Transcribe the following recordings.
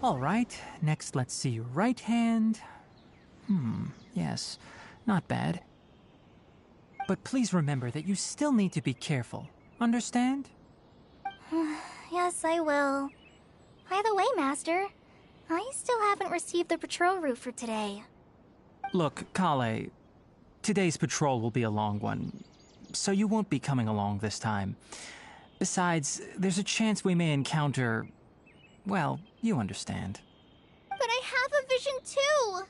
All right, next let's see your right hand. Yes, not bad. But please remember that you still need to be careful. Understand? Yes, I will. By the way, Master, I still haven't received the patrol route for today. Look, Kale, today's patrol will be a long one, so you won't be coming along this time. Besides, there's a chance we may encounter... well, you understand. But I have a vision too!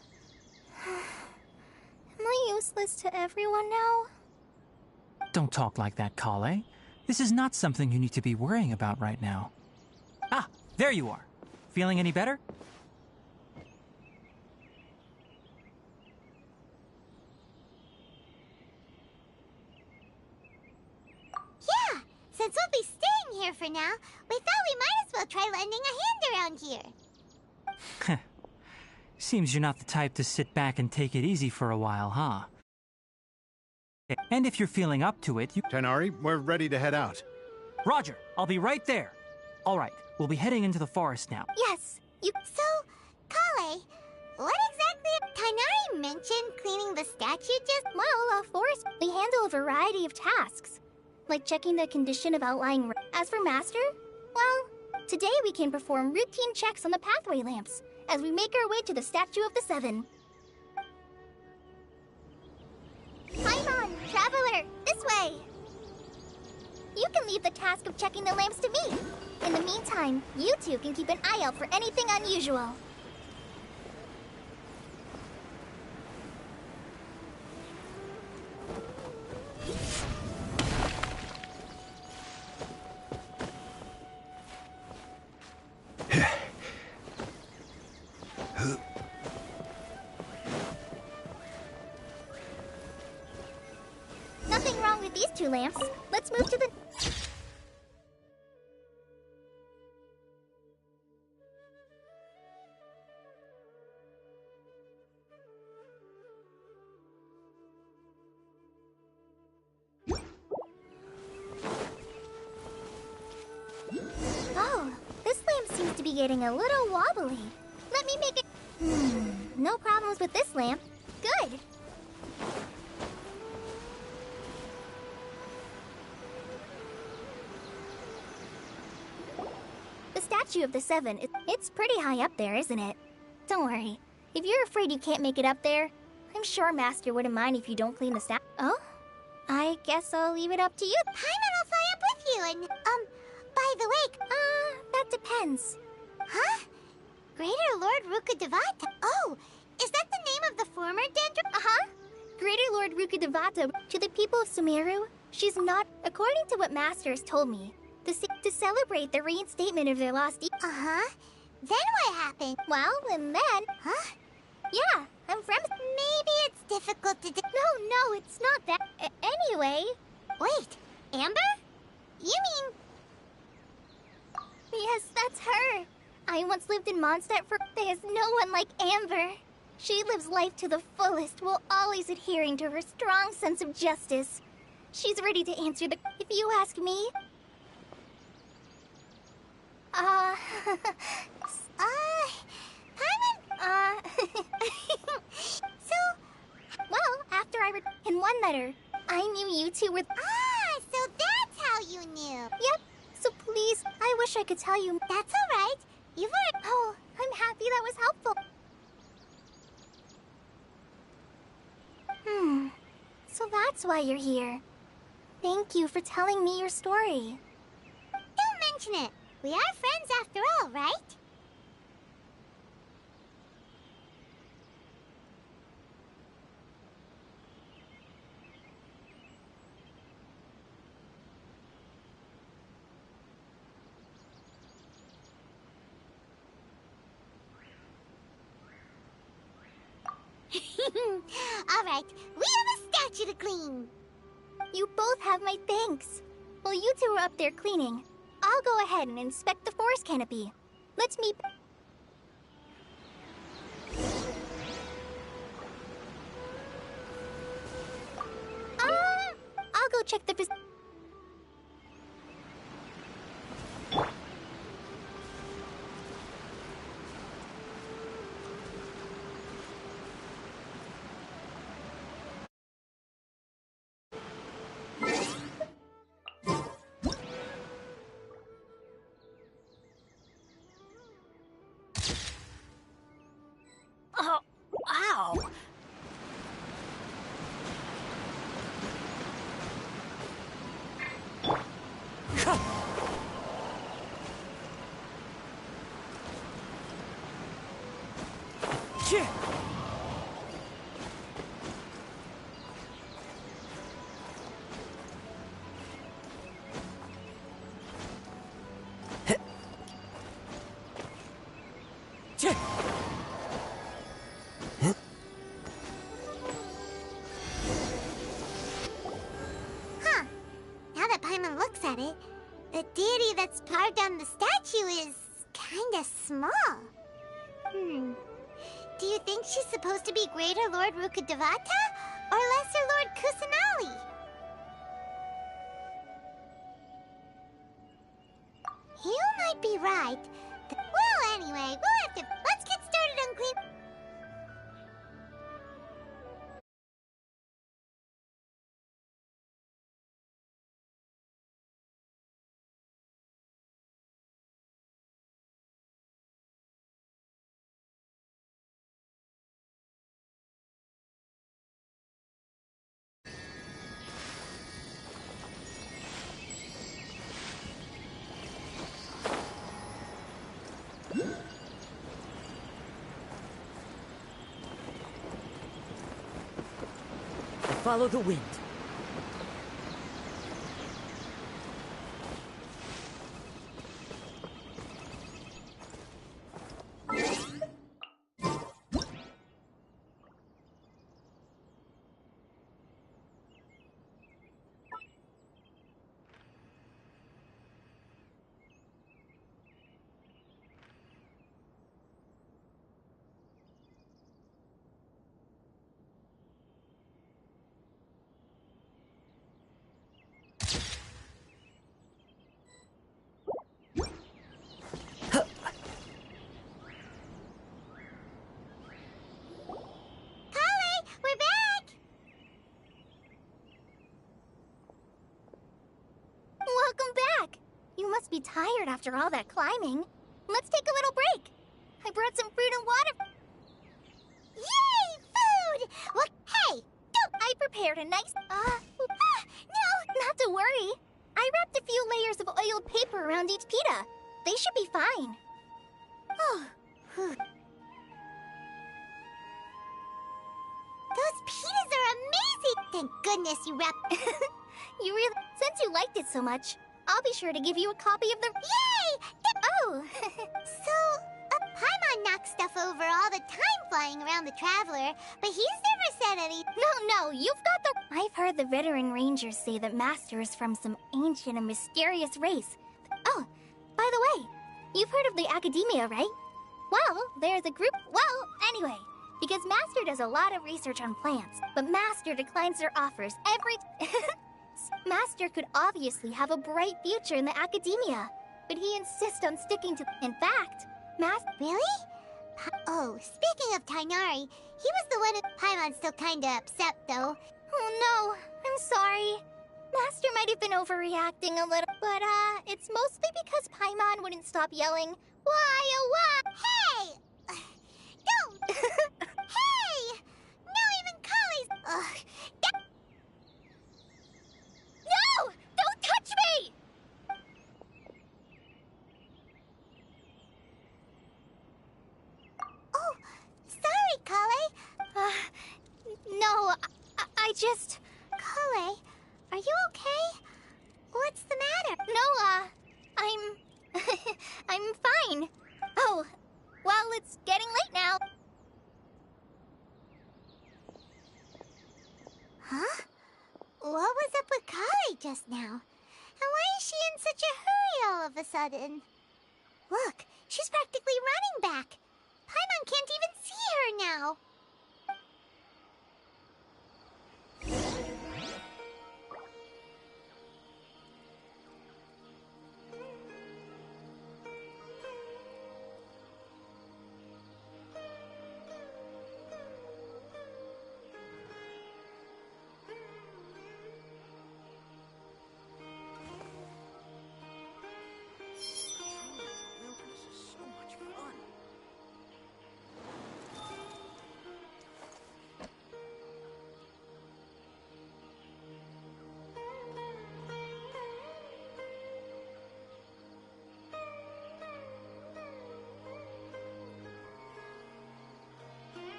Am I useless to everyone now? Don't talk like that, Kale. This is not something you need to be worrying about right now. Ah, there you are. Feeling any better? Yeah, since we'll be staying here for now, we thought we might as well try lending a hand around here. Seems you're not the type to sit back and take it easy for a while, huh? And if you're feeling up to it, you... Tighnari, we're ready to head out. Roger, I'll be right there. All right, we'll be heading into the forest now. Yes, you... So, Kale, what exactly... Tighnari mentioned cleaning the statue just... Well, forest, we handle a variety of tasks, like checking the condition of outlying... As for Master, well, today we can perform routine checks on the pathway lamps as we make our way to the Statue of the Seven. Paimon, Traveler, this way! You can leave the task of checking the lamps to me. In the meantime, you two can keep an eye out for anything unusual. Nothing wrong with these two lamps. Let's move to the... Oh, this lamp seems to be getting a little wobbly. Let me make it... no problems with this lamp. Good. The Statue of the Seven, it's pretty high up there, isn't it? Don't worry. If you're afraid you can't make it up there, I'm sure Master wouldn't mind if you don't clean the statue. Oh? I guess I'll leave it up to you. Paimon will fly up with you and, by the way... that depends. Huh? Greater Lord Rukkhadevata. Oh, is that the name of the former Dendro? Uh-huh. Greater Lord Rukkhadevata, to the people of Sumeru, she's not... According to what Master has told me, to celebrate the reinstatement of their lost... Uh-huh. Then what happened? Well, and then... Huh? Yeah, I'm from... Maybe it's difficult to... No, it's not that... Anyway... Wait, Amber? You mean... Yes, that's her. I once lived in Mondstadt for... There's no one like Amber. She lives life to the fullest while always adhering to her strong sense of justice. She's ready to answer the... If you ask me... Paimon... So... Well, after I in one letter, I knew you two were... so that's how you knew. Yep. So please, I wish I could tell you... That's all right. You've already... Oh, I'm happy that was helpful. So that's why you're here. Thank you for telling me your story. Don't mention it. We are friends after all, right? All right, we have a statue to clean. You both have my thanks. While you two are up there cleaning, I'll go ahead and inspect the forest canopy. Let's meet... I'll go check the... Huh. Now that Paimon looks at it, the deity that's carved on the statue is kinda small. Do you think she's supposed to be Greater Lord Rukkhadevata or Lesser Lord Kusanali? You might be right. Well, anyway, we'll have to... Let's get started on clean... Follow the wind. Must be tired after all that climbing. Let's take a little break. I brought some fruit and water. Yay! Food! What? Hey! Don't... I prepared a nice... No! Not to worry. I wrapped a few layers of oiled paper around each pita. They should be fine. Oh. Those pitas are amazing! Thank goodness you wrapped... You really... Since you liked it so much, I'll be sure to give you a copy of the... Yay! Oh! So, Paimon knocks stuff over all the time flying around the Traveler, but he's never said any... No, you've got the... I've heard the veteran rangers say that Master is from some ancient and mysterious race. Oh, by the way, you've heard of the Academia, right? Well, there's a group... Well, anyway, because Master does a lot of research on plants, but Master declines their offers every... Master could obviously have a bright future in the Academia, but he insists on sticking to... In fact, Master... Really? Oh, speaking of Tainari, he was the one who... Paimon's still kinda upset, though. Oh no, I'm sorry. Master might have been overreacting a little, but it's mostly because Paimon wouldn't stop yelling, "Why, oh why?" Hey! Don't! Hey! Now even Kale's... No! Don't touch me! Oh, sorry, Kale. No, I just... Kale, are you okay? What's the matter? No, I'm fine. Oh, well, it's getting late now. Huh? What was up with Kale just now? And why is she in such a hurry all of a sudden? Look, she's practically running back. Paimon can't even see her now.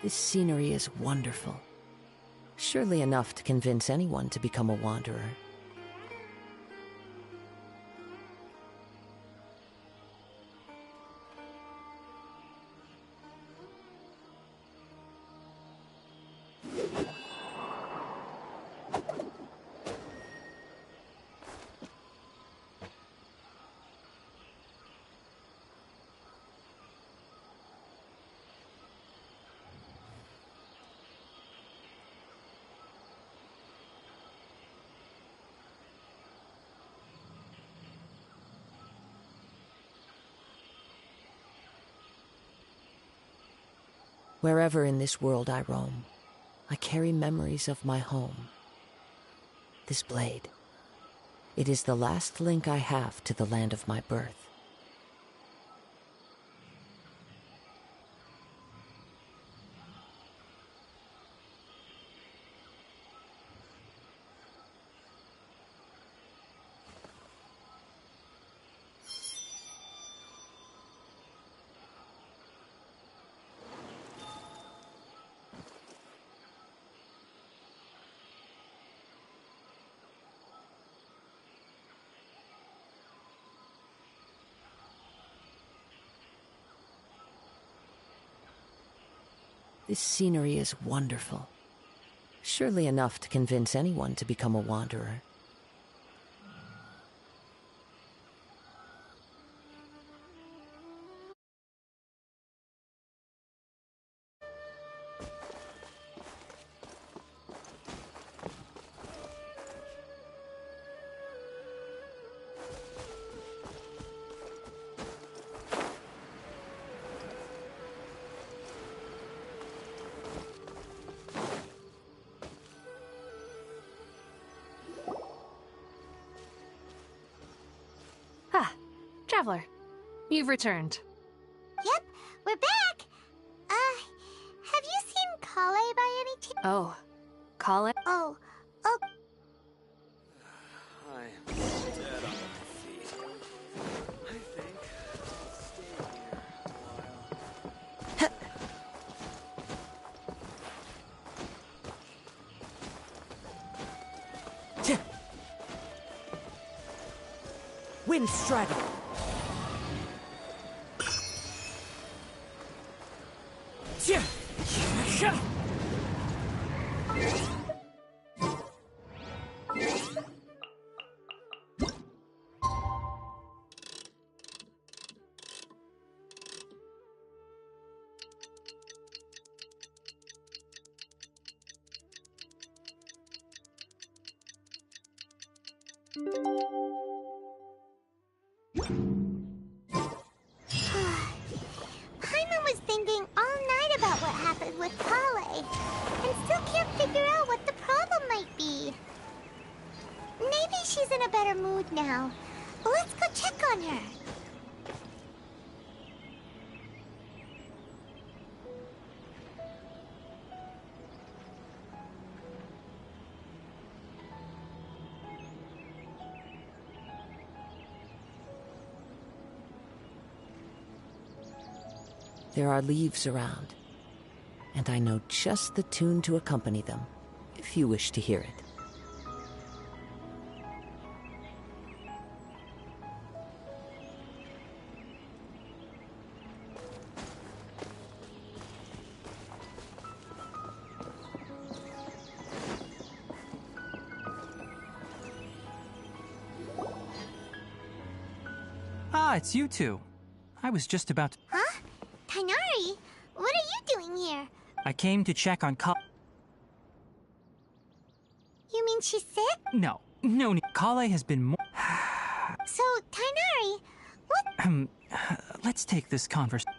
This scenery is wonderful. Surely enough to convince anyone to become a wanderer. Wherever in this world I roam, I carry memories of my home. This blade, it is the last link I have to the land of my birth. This scenery is wonderful. Surely enough to convince anyone to become a wanderer. Traveler, you've returned. Yep, we're back. Have you seen Kale by any chance? Oh, Colin? Oh. I'm dead on my feet. I think I'll stay here a while. Wind straddle! Paimon was thinking all night about what happened with Kale, and still can't figure out what the problem might be. Maybe she's in a better mood now. Let's go check on her. There are leaves around, and I know just the tune to accompany them, if you wish to hear it. Ah, it's you two. I was just about to... Huh? Tainari, what are you doing here? I came to check on You mean she's sick? No. Kale has been more... So, Tainari, what? Let's take this conversation.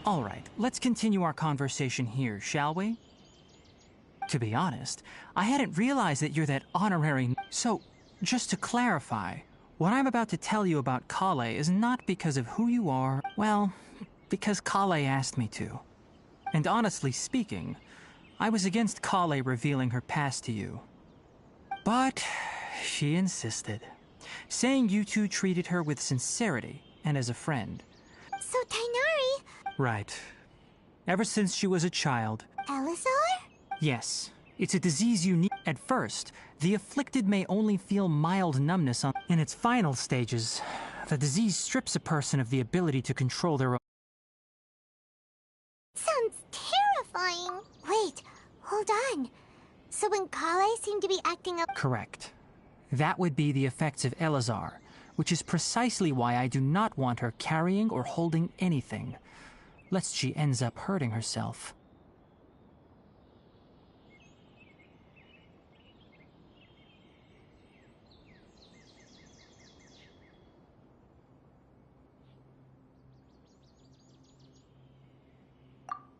All right, let's continue our conversation here, shall we? To be honest, I hadn't realized that you're that honorary... So, just to clarify, what I'm about to tell you about Kale is not because of who you are, well, because Kale asked me to. And honestly speaking, I was against Kale revealing her past to you. But she insisted, saying you two treated her with sincerity and as a friend. So Tainari... Right. Ever since she was a child. Elazar? Yes. It's a disease unique. At first, the afflicted may only feel mild numbness in its final stages. The disease strips a person of the ability to control their own... Sounds terrifying. Wait, hold on. So when Kale seemed to be acting up... Correct. That would be the effects of Elazar, which is precisely why I do not want her carrying or holding anything, lest she ends up hurting herself.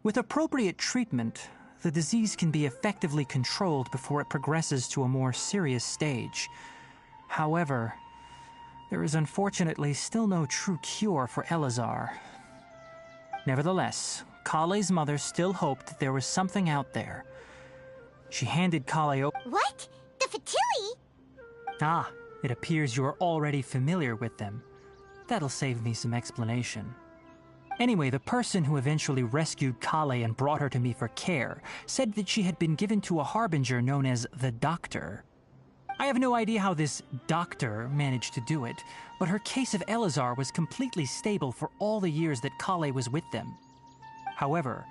With appropriate treatment, the disease can be effectively controlled before it progresses to a more serious stage. However, there is unfortunately still no true cure for Elazar. Nevertheless, Kale's mother still hoped that there was something out there. She handed Kale What? The Fatili? Ah, it appears you are already familiar with them. That'll save me some explanation. Anyway, the person who eventually rescued Kale and brought her to me for care said that she had been given to a harbinger known as the Doctor. I have no idea how this doctor managed to do it, but her case of Elazar was completely stable for all the years that Kale was with them. However,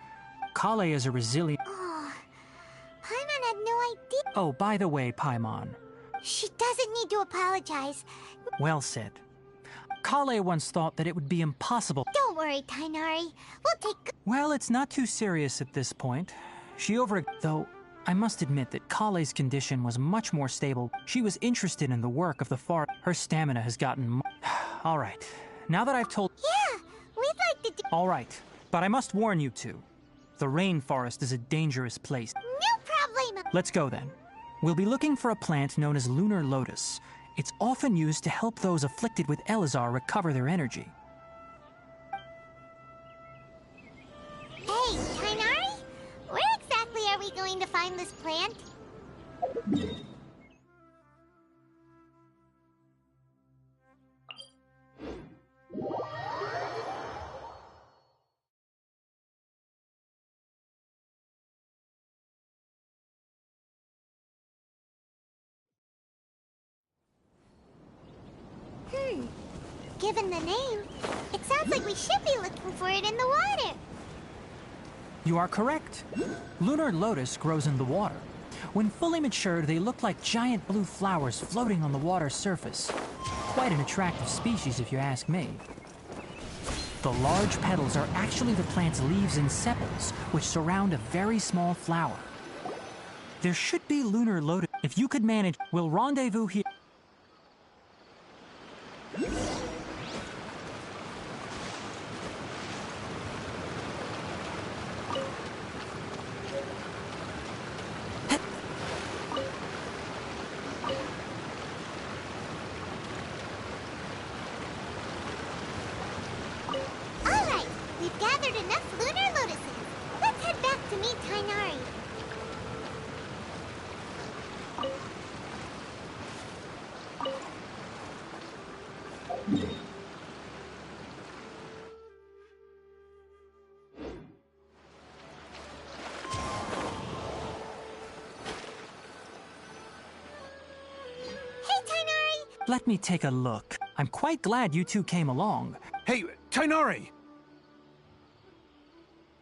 Kale is a resilient... Oh, Paimon had no idea. Oh, by the way, Paimon. She doesn't need to apologize. Well said. Kale once thought that it would be impossible... Don't worry, Tainari. We'll take... Well, it's not too serious at this point. Though, I must admit that Kale's condition was much more stable. She was interested in the work of the forest. Her stamina has gotten... All right. Now that I've told... Yeah, we'd like to do... All right. But I must warn you two. The rainforest is a dangerous place. No problem. Let's go then. We'll be looking for a plant known as lunar lotus. It's often used to help those afflicted with Elazar recover their energy. Hey, Tainari? Where exactly are we going to find this plant? Given the name, it sounds like we should be looking for it in the water. You are correct. Lunar lotus grows in the water. When fully matured, they look like giant blue flowers floating on the water's surface. Quite an attractive species, if you ask me. The large petals are actually the plant's leaves and sepals, which surround a very small flower. There should be lunar lotus. If you could manage, we'll rendezvous here. Alright, we've gathered enough lunar lotuses. Let's head back to meet Tainari. Hey, Tainari! Let me take a look. I'm quite glad you two came along. Hey, Tainari!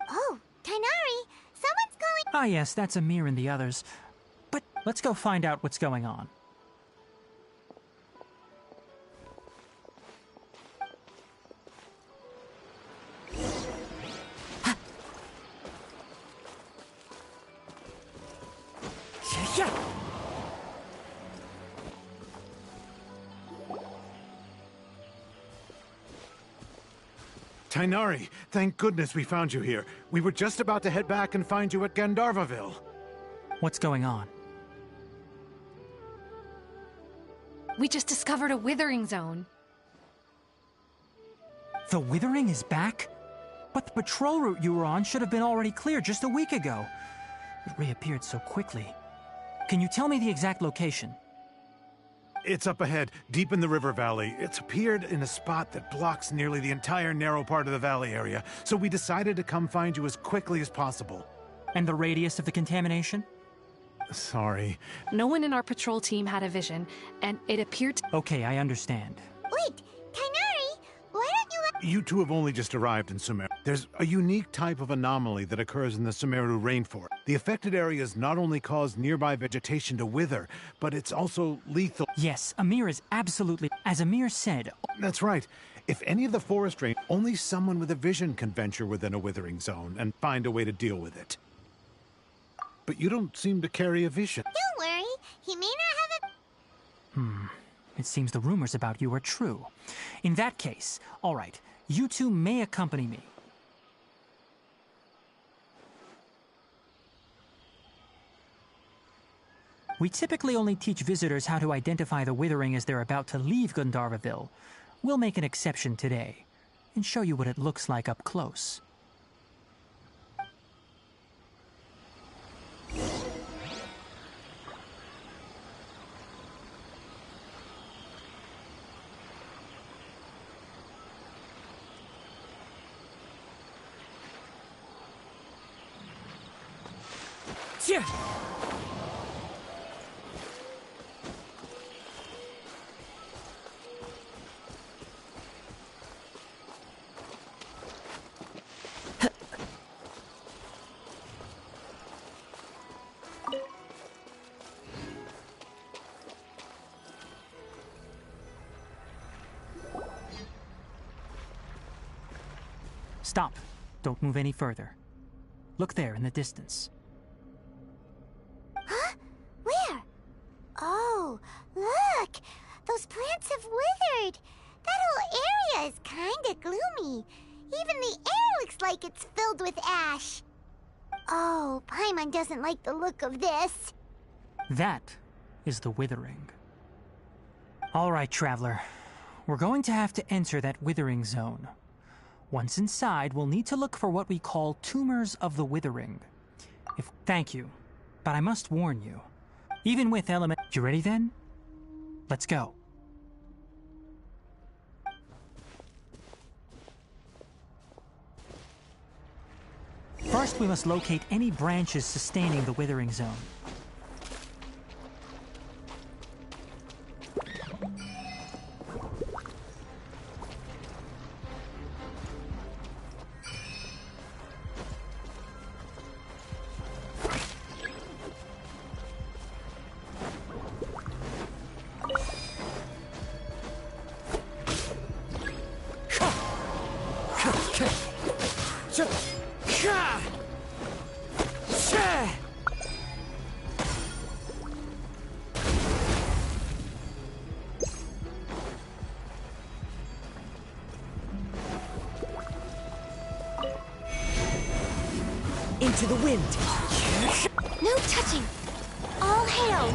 Oh, Tainari, someone's calling. Ah yes, that's Amir and the others. But let's go find out what's going on. Yeah. Tainari, thank goodness we found you here. We were just about to head back and find you at Gandharvaville. What's going on? We just discovered a withering zone. The Withering is back? But the patrol route you were on should have been already clear just a week ago. It reappeared so quickly. Can you tell me the exact location? It's up ahead, deep in the river valley. It's appeared in a spot that blocks nearly the entire narrow part of the valley area, so we decided to come find you as quickly as possible. And the radius of the contamination? Sorry. No one in our patrol team had a vision, and it appeared to... Okay, I understand. Wait, Tainari, why don't you let... You two have only just arrived in Sumeru. There's a unique type of anomaly that occurs in the Sumeru rainforest. The affected areas not only cause nearby vegetation to wither, but it's also lethal. Yes, Amir is absolutely... As Amir said... That's right. If any of the forest rain, only someone with a vision can venture within a withering zone and find a way to deal with it. But you don't seem to carry a vision. Don't worry, he may not have a... It seems the rumors about you are true. In that case, all right, you two may accompany me. We typically only teach visitors how to identify the Withering as they're about to leave Gandharvaville. We'll make an exception today, and show you what it looks like up close. Stop. Don't move any further. Look there in the distance. Huh? Where? Oh, look! Those plants have withered! That whole area is kinda gloomy. Even the air looks like it's filled with ash. Oh, Paimon doesn't like the look of this. That is the Withering. All right, Traveler. We're going to have to enter that Withering zone. Once inside, we'll need to look for what we call tumors of the Withering. Thank you, but I must warn you. Even with element... You ready then? Let's go. First, we must locate any branches sustaining the Withering zone. Into the wind! No touching! All hail!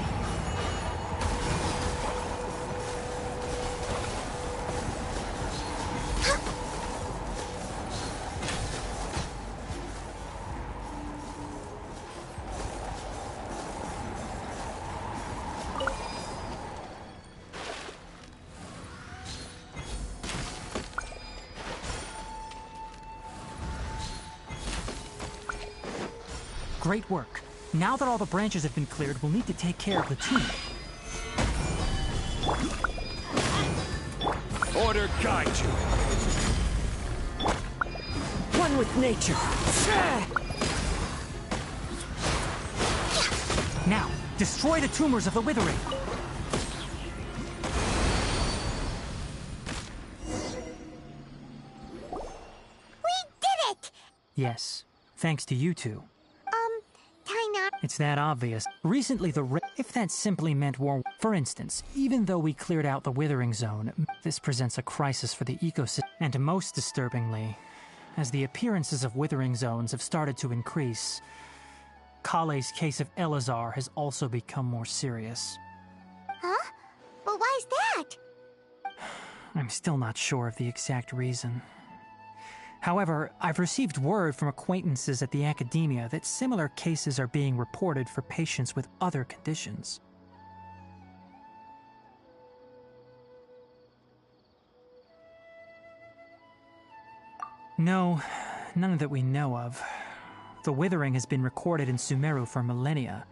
Great work. Now that all the branches have been cleared, we'll need to take care of the tumor. Order guide you. One with nature! Now, destroy the tumors of the Withering. We did it! Yes, thanks to you two. Tainari. It's that obvious. Recently, if that simply meant war... For instance, even though we cleared out the Withering zone, this presents a crisis for the ecosystem. And most disturbingly, as the appearances of withering zones have started to increase. Kale's case of Elazar has also become more serious. Huh? But why's that? I'm still not sure of the exact reason. However, I've received word from acquaintances at the academia that similar cases are being reported for patients with other conditions. No, none that we know of. The withering has been recorded in Sumeru for millennia.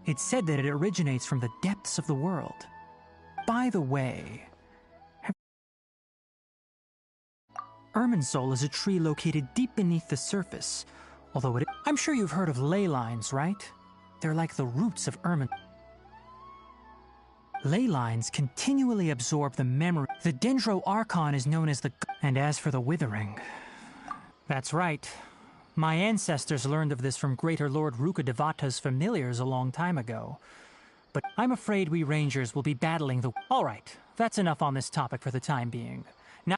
It's said that it originates from the depths of the world. By the way, Irminsul is a tree located deep beneath the surface, although I'm sure you've heard of ley lines, right? They're like the roots of Irmin. Ley lines continually absorb the memory. The Dendro Archon is known as the... And as for the withering... That's right. My ancestors learned of this from Greater Lord Rukadevata's familiars a long time ago. But I'm afraid we rangers will be battling the... All right, that's enough on this topic for the time being. Now...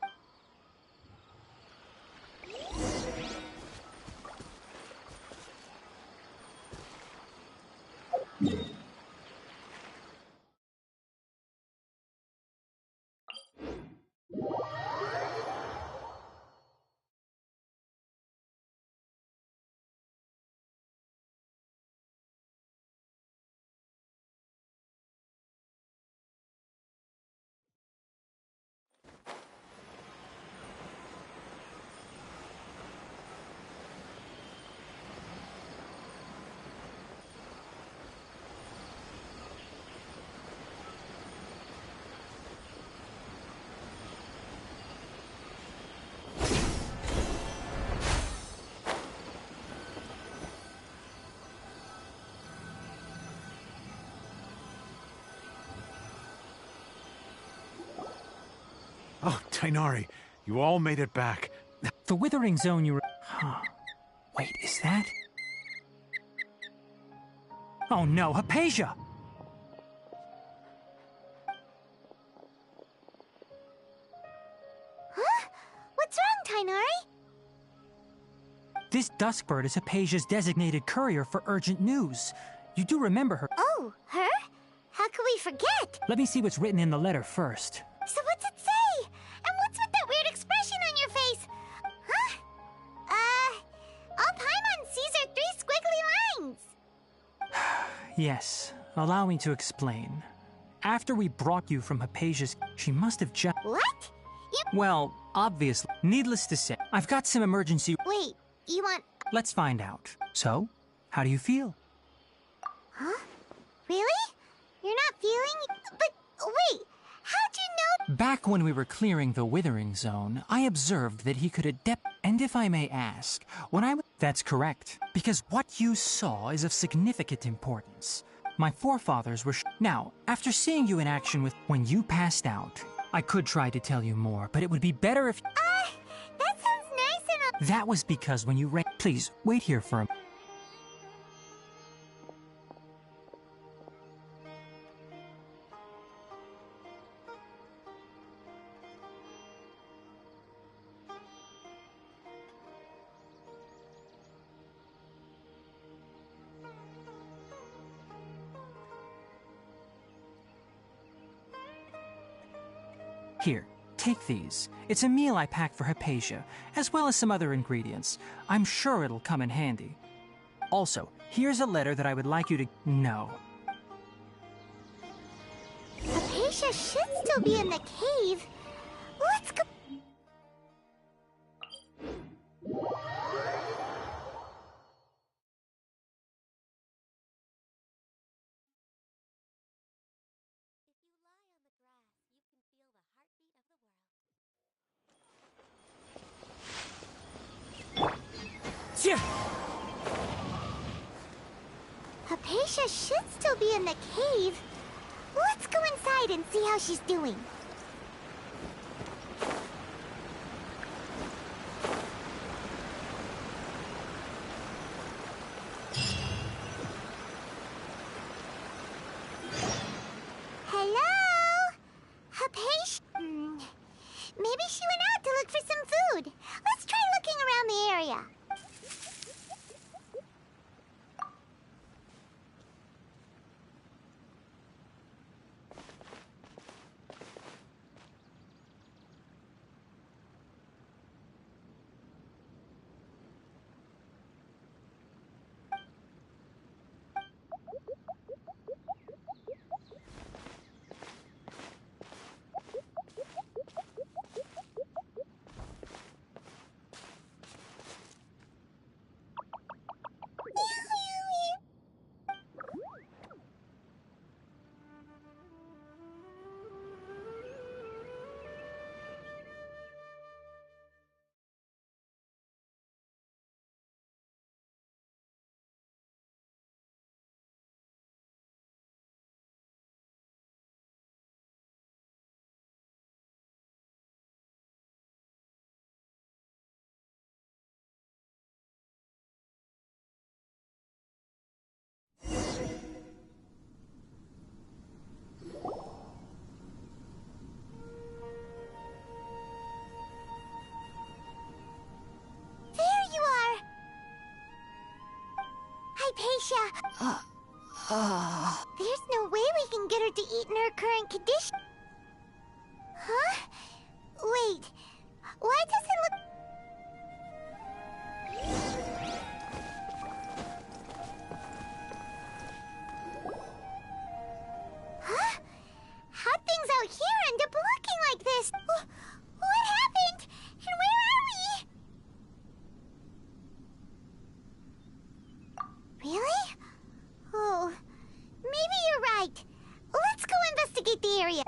Oh, Tainari, you all made it back. The withering zone you... Huh. Wait, is that... Oh no, Hypatia! Huh? What's wrong, Tainari? This Duskbird is Hypatia's designated courier for urgent news. You do remember her. Oh, her? How could we forget? Let me see what's written in the letter first. So what's it say? And what's with that weird expression on your face? Huh? All Paimon sees are 3 squiggly lines. Yes, allow me to explain. After we brought you from Hypatia's, she must have just... What? You... Well, obviously. Needless to say, I've got some emergency... Wait, you want... Let's find out. So, how do you feel? Huh? Really? You're not feeling... But, wait, how'd you know... Back when we were clearing the withering zone, I observed that he could adept... And if I may ask, when I... That's correct, because what you saw is of significant importance. My forefathers were... Now, after seeing you in action with... When you passed out, I could try to tell you more, but it would be better if... that sounds nice and all... That was because when you Please, wait here for a... Here, take these. It's a meal I packed for Hypatia, as well as some other ingredients. I'm sure it'll come in handy. Also, here's a letter that I would like you to know. Hypatia should still be in the cave. Let's go... Yeah. Hypatia should still be in the cave. Let's go inside and see how she's doing. Hello? Hypatia? Maybe she went out to look for some food. Let's try looking around Hypatia! There's no way we can get her to eat in her current condition. Huh? Wait. Why does it look... Huh? How'd things out here end up looking like this? What happened? And where are we? Really? Oh, maybe you're right. Let's go investigate the area.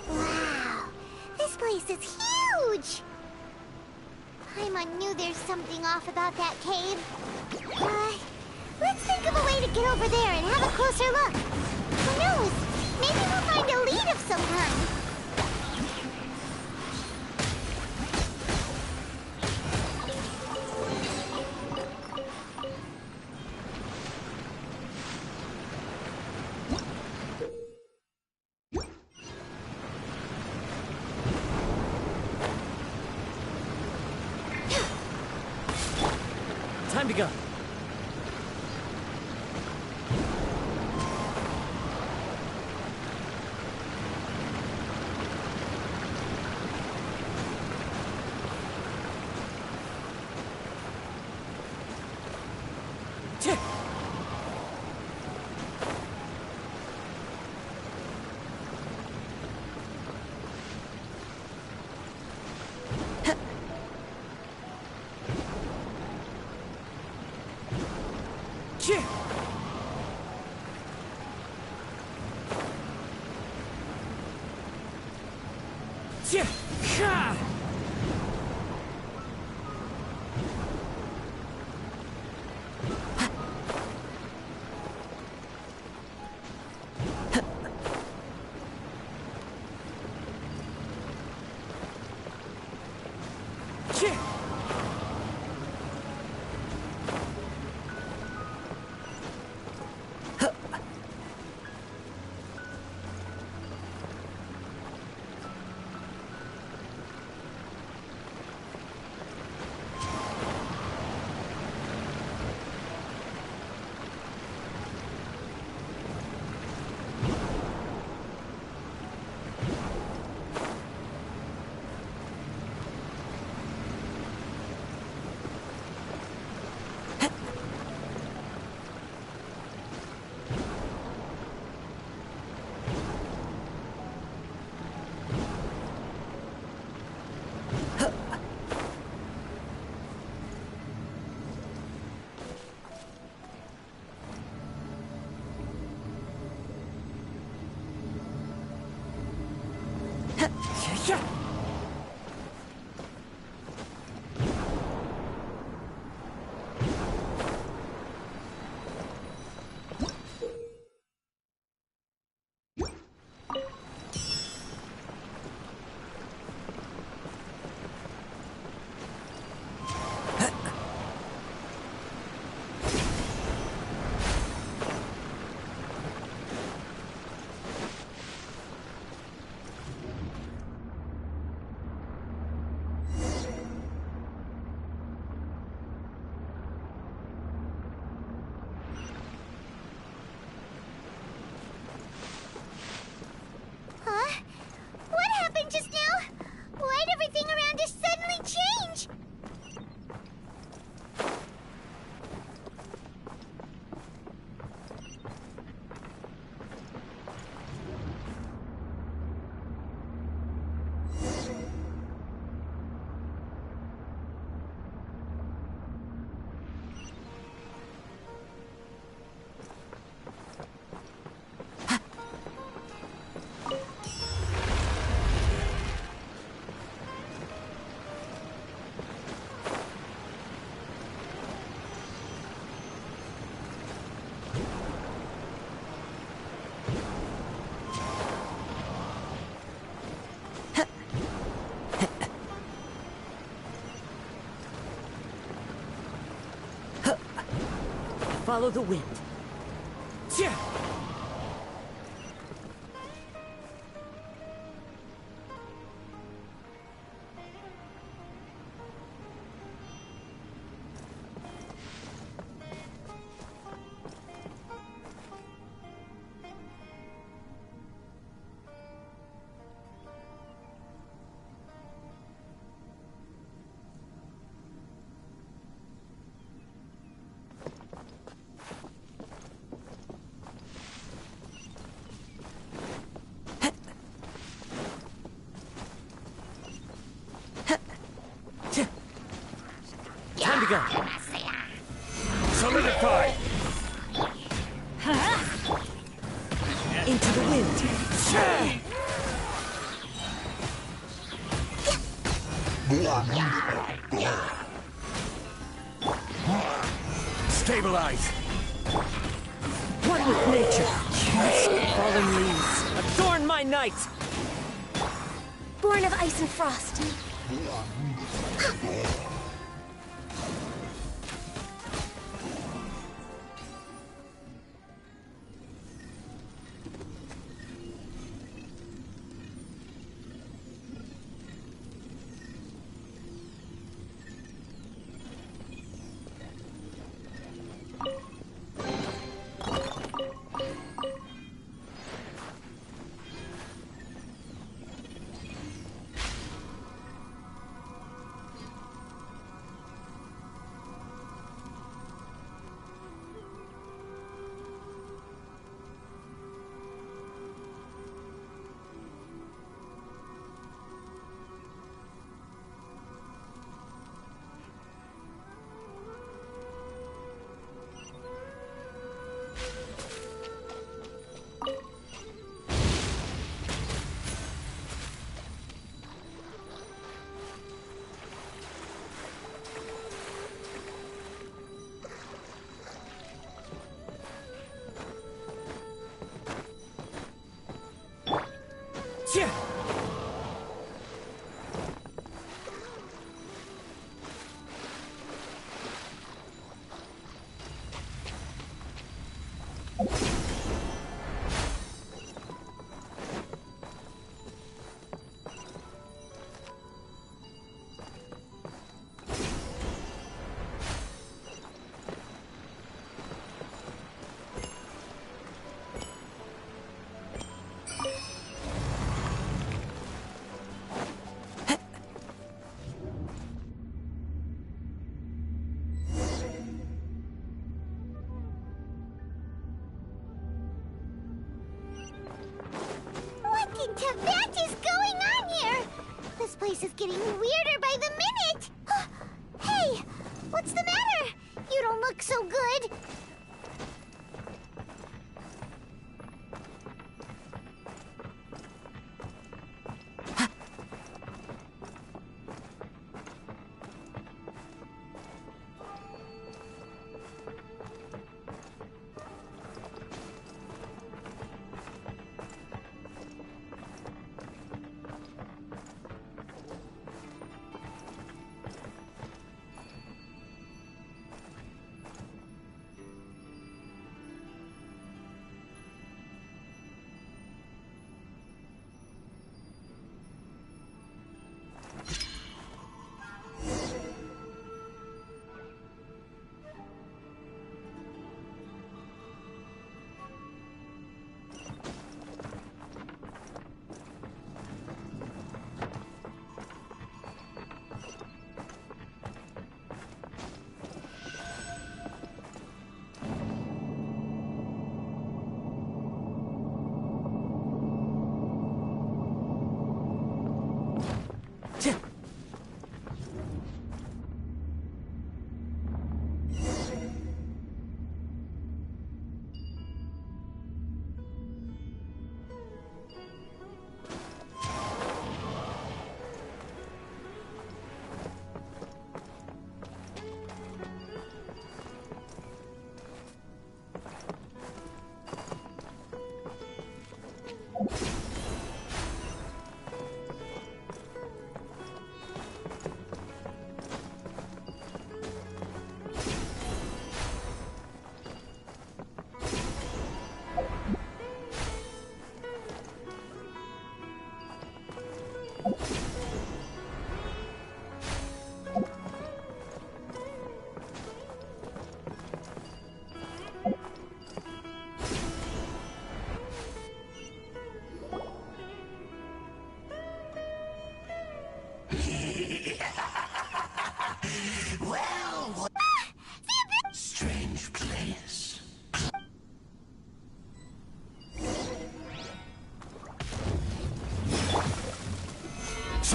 Wow, this place is huge! Paimon knew there's something off about that cave. Let's think of a way to get over there and have a closer look. Who knows? Maybe we'll find a lead of some kind. Time to go. Follow the wind. Time to go. Solidify. Into the wind. Stabilize. One with nature. Fallen leaves. Adorn my night. Born of ice and frost. What in Tibet is going on here? This place is getting weirder by the minute. Hey, what's the matter? You don't look so good.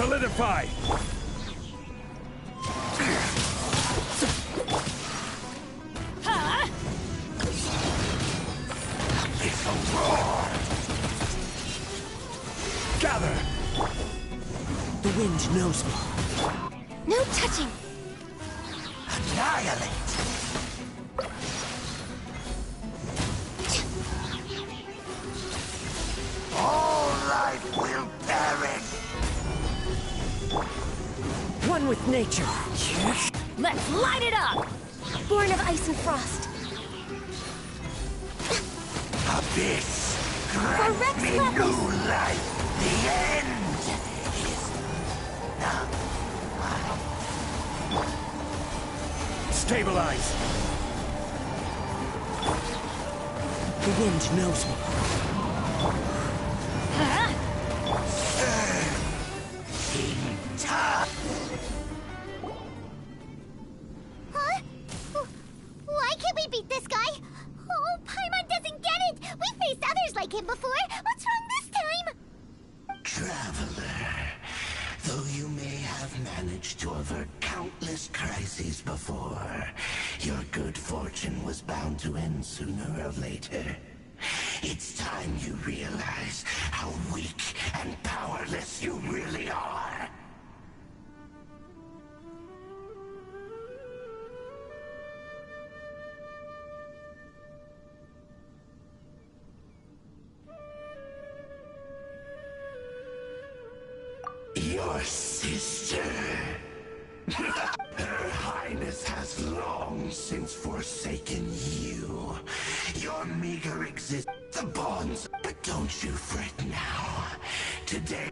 Solidify! Gather! The wind knows me. No touching! Annihilate! All life will perish! One with nature. Let's light it up! Born of ice and frost. Abyss! For Rex Me Lapis! new life! The end is now. Stabilize! The wind knows me. Huh? Why can't we beat this guy? Oh, Paimon doesn't get it! We faced others like him before! What's wrong this time? Traveler, though you may have managed to avert countless crises before, your good fortune was bound to end sooner or later. It's time you realize how weak and powerless you really are. Your sister. Her Highness has long since forsaken you. Your meager existence, the bonds. But don't you fret now. Today.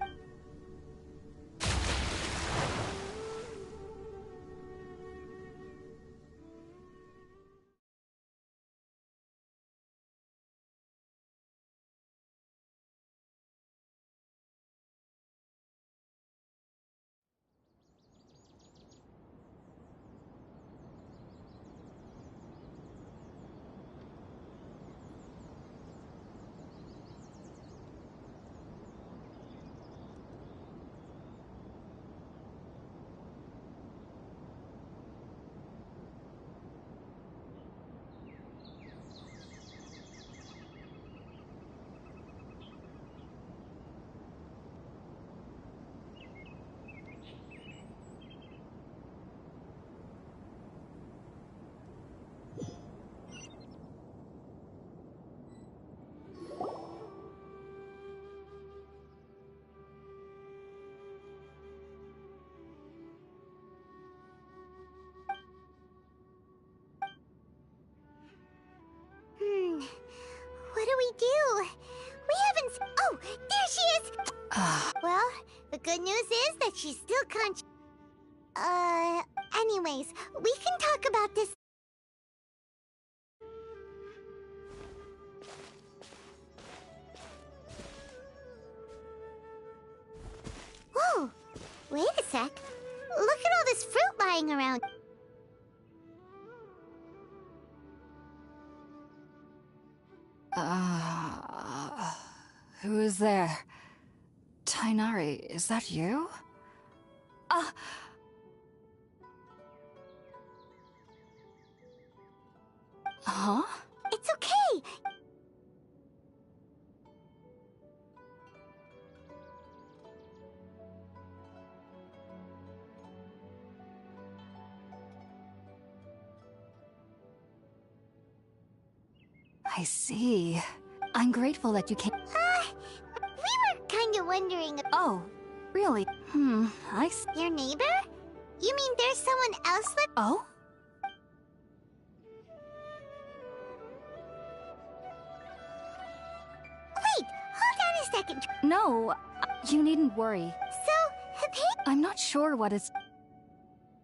What do we do? We haven't oh, there she is! Well, the good news is that she's still conscious. Anyways, we can talk about this. Whoa! Wait a sec. Look at all this fruit lying around. Who is there? Tainari, is that you? Huh? It's okay. I see. I'm grateful that you came. We were kind of wondering. Oh, really? I see. Your neighbor? You mean there's someone else that? Oh? Wait, hold on a second. No, you needn't worry. So, I'm not sure what is...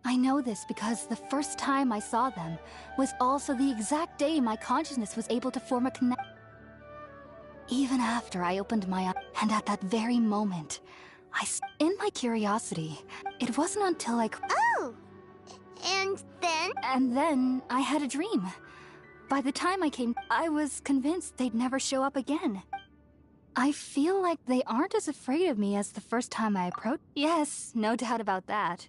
I know this because the first time I saw them was also the exact day my consciousness was able to form a connection. Even after I opened my eyes, and at that very moment, in my curiosity, it wasn't until I... Oh! And then? And then I had a dream. By the time I came, I was convinced they'd never show up again. I feel like they aren't as afraid of me as the first time I approached. Yes, no doubt about that.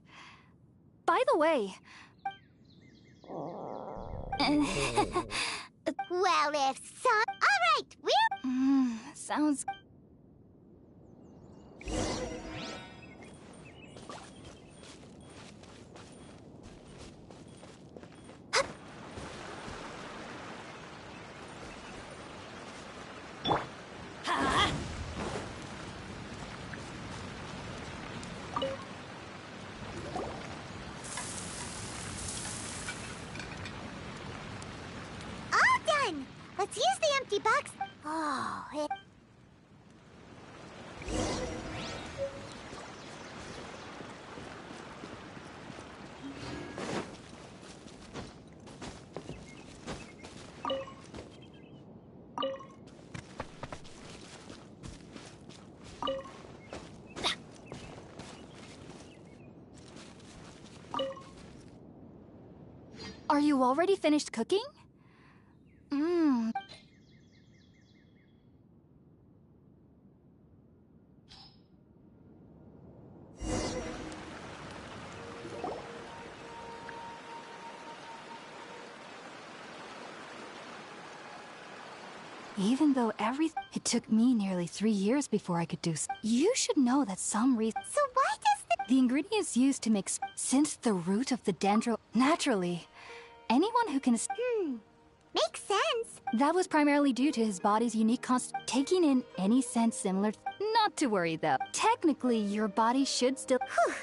By the way... Well, if so... Alright, we're... sounds... All done! Let's use the empty box. Oh, it... Are you already finished cooking? Even though it took me nearly 3 years before I could do you should know that some reason... So why does The ingredients used to make since the root of the Dendro... Naturally, anyone who can... Makes sense. That was primarily due to his body's unique taking in any sense similar... Not to worry, though. Technically, your body should still... Whew.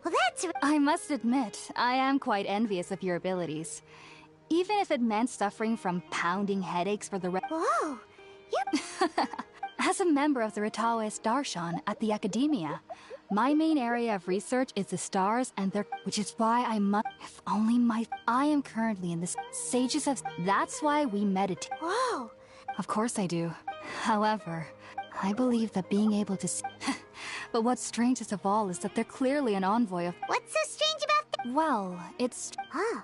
Well, that's... I must admit, I am quite envious of your abilities. Even if it meant suffering from pounding headaches for the rest... Whoa. Yep. As a member of the Ritaoist Archon at the Academia, my main area of research is the stars and their... Which is why I must... If only I am currently in the Sages of... That's why we meditate. Whoa. Of course I do. However, I believe that being able to see... But what's strangest of all is that they're clearly an envoy of... What's so strange about Well, it's... Huh.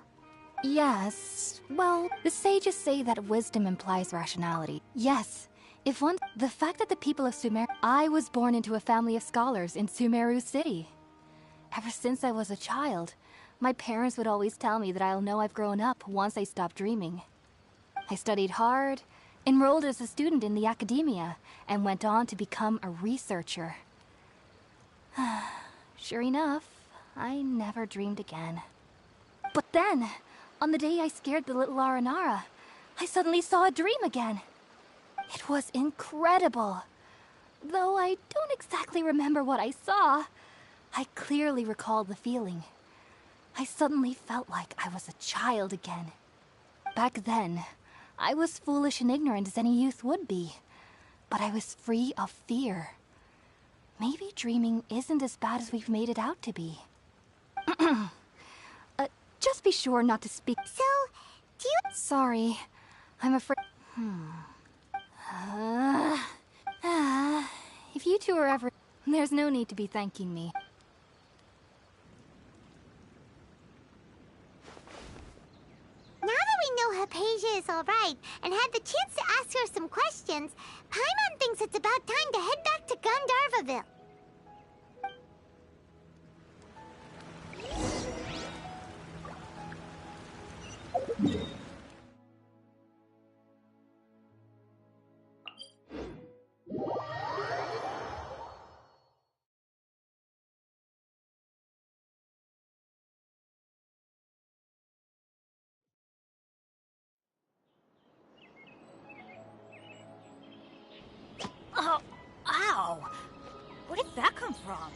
Yes. Well, the sages say that wisdom implies rationality. Yes. If one... The fact that the people of Sumer... I was born into a family of scholars in Sumeru City. Ever since I was a child, my parents would always tell me that I'll know I've grown up once I stop dreaming. I studied hard, enrolled as a student in the Academia, and went on to become a researcher. Sure enough, I never dreamed again. But then, on the day I scared the little Aranara, I suddenly saw a dream again. It was incredible. Though I don't exactly remember what I saw, I clearly recall the feeling. I suddenly felt like I was a child again. Back then, I was foolish and ignorant as any youth would be, but I was free of fear. Maybe dreaming isn't as bad as we've made it out to be. Just be sure not to speak. So, do you... Sorry, I'm afraid... If you two are ever... There's no need to be thanking me. Now that we know Hypatia is alright, and had the chance to ask her some questions, Paimon thinks it's about time to head back to Gandharvaville. Oh, ow! Where did that come from?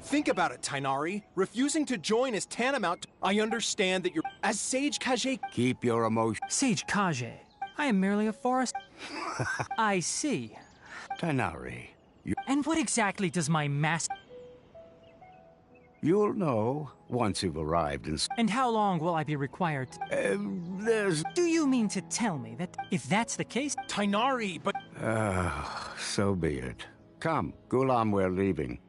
Think about it, Tainari. Refusing to join is tantamount to... I understand that you're... As Sage Kage... Keep your emotions. Sage Kage, I am merely a forest. I see. Tighnari, And what exactly does my master... you'll know once you've arrived in... And how long will I be required to... there's... Do you mean to tell me that if that's the case... Tighnari, but... so be it. Come, Gulam, we're leaving.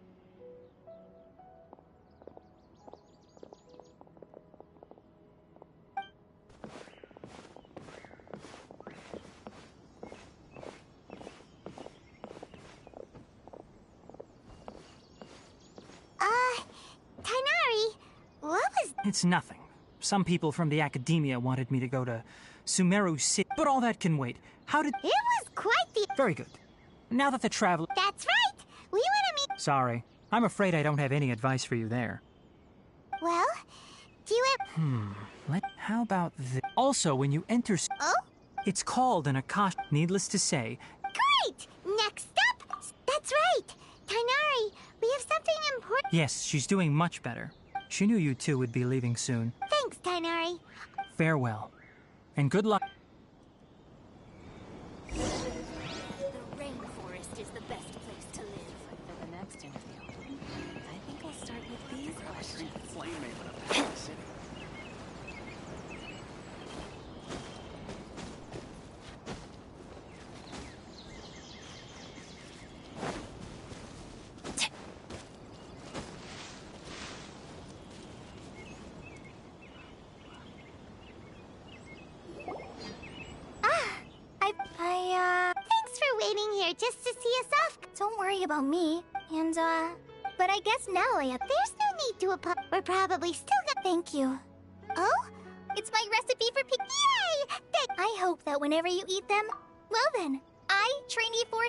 Tighnari, what was... It's nothing. Some people from the academia wanted me to go to Sumeru City, but all that can wait. How did... It was quite the... Very good. Now that the traveler... That's right! We want to meet... Sorry. I'm afraid I don't have any advice for you there. Well, do you have... How about this? Also, when you enter... Oh? It's called an Akasha. Needless to say... Great! Next up! That's right! Tighnari, we have something important... Yes, she's doing much better. She knew you two would be leaving soon. Thanks, Tighnari. Farewell. And good luck. The rainforest is the best place to live. For the next interview, I think I'll start with these questions. Thanks for waiting here just to see us off. Don't worry about me. And, but I guess now I have... There's no need to apologize. We're probably still gonna... Thank you. Oh? It's my recipe for pig... Yay! I hope that whenever you eat them, well then, I train you for...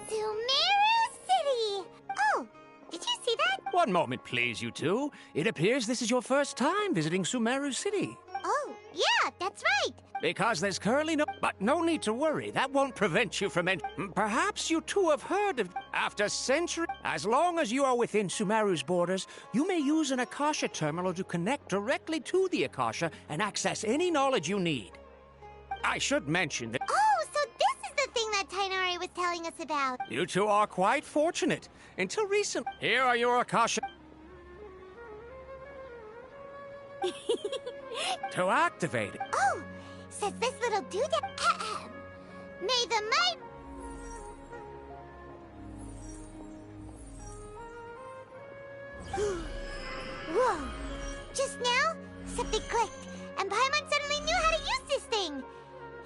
Sumeru City! Oh, did you see that? One moment, please, you two. It appears this is your first time visiting Sumeru City. Oh, yeah, that's right. Because there's currently no... But no need to worry. That won't prevent you from... Perhaps you two have heard of... After centuries... As long as you are within Sumeru's borders, you may use an Akasha terminal to connect directly to the Akasha and access any knowledge you need. I should mention that... Oh, so this is the thing that Tighnari was telling us about. You two are quite fortunate. Until recent... Here are your Akasha... to activate it. Oh, says this little dude... May the might... Whoa! Just now, something clicked, and Paimon suddenly knew how to use this thing.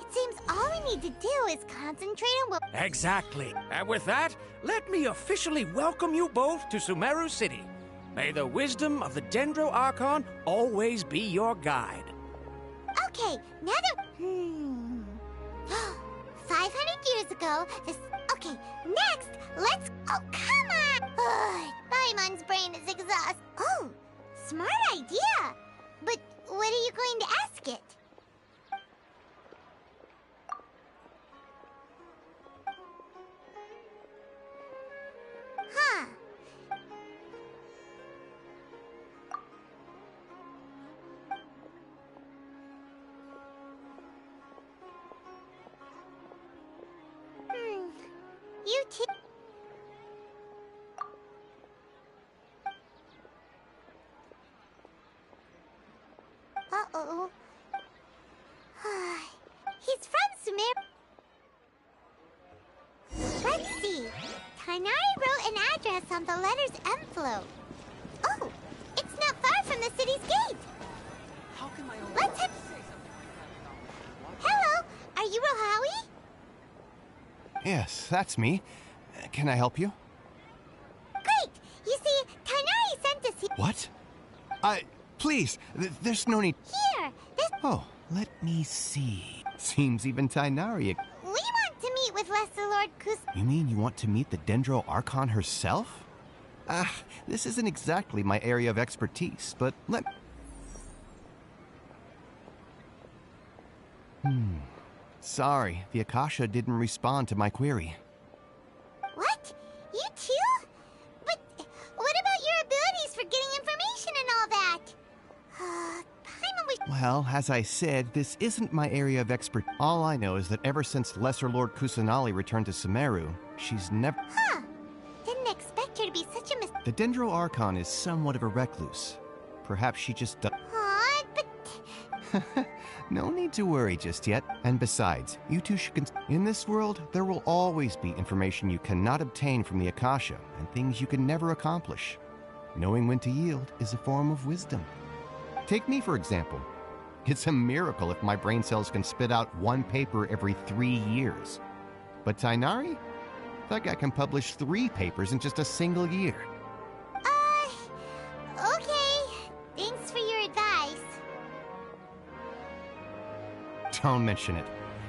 It seems all we need to do is concentrate on what... Exactly. And with that, let me officially welcome you both to Sumeru City. May the wisdom of the Dendro Archon always be your guide. Okay, now that... 500 years ago, this... Okay, next, let's... Oh, come on! Paimon's brain is exhausted. Oh, smart idea. But what are you going to ask it? Huh. You two... Uh-oh. Sumeru. Let's see. Tainari wrote an address on the letter's envelope. Oh, it's not far from the city's gate. Let's head. Hello, are you Rohawi? Yes, that's me. Can I help you? Great. You see, Tainari sent us here. What? Please, there's no need. Here, this. Oh, let me see. Seems even Tainari. We want to meet with Lesser Lord Kus. You mean you want to meet the Dendro Archon herself? This isn't exactly my area of expertise, but let... Sorry, the Akasha didn't respond to my query. What? You too? But what about your abilities for getting information and all that? Paimon was... Well, as I said, this isn't my area of expert. All I know is that ever since Lesser Lord Kusanali returned to Sumeru, she's never... Huh. Didn't expect her to be such a The Dendro Archon is somewhat of a recluse. Perhaps she just does... Aw, but... No need to worry just yet. And besides, you two should in this world, there will always be information you cannot obtain from the Akasha, and things you can never accomplish. Knowing when to yield is a form of wisdom. Take me, for example. It's a miracle if my brain cells can spit out one paper every 3 years. But Tainari? That guy can publish 3 papers in just a single year. Okay. Thanks for your advice. Don't mention it.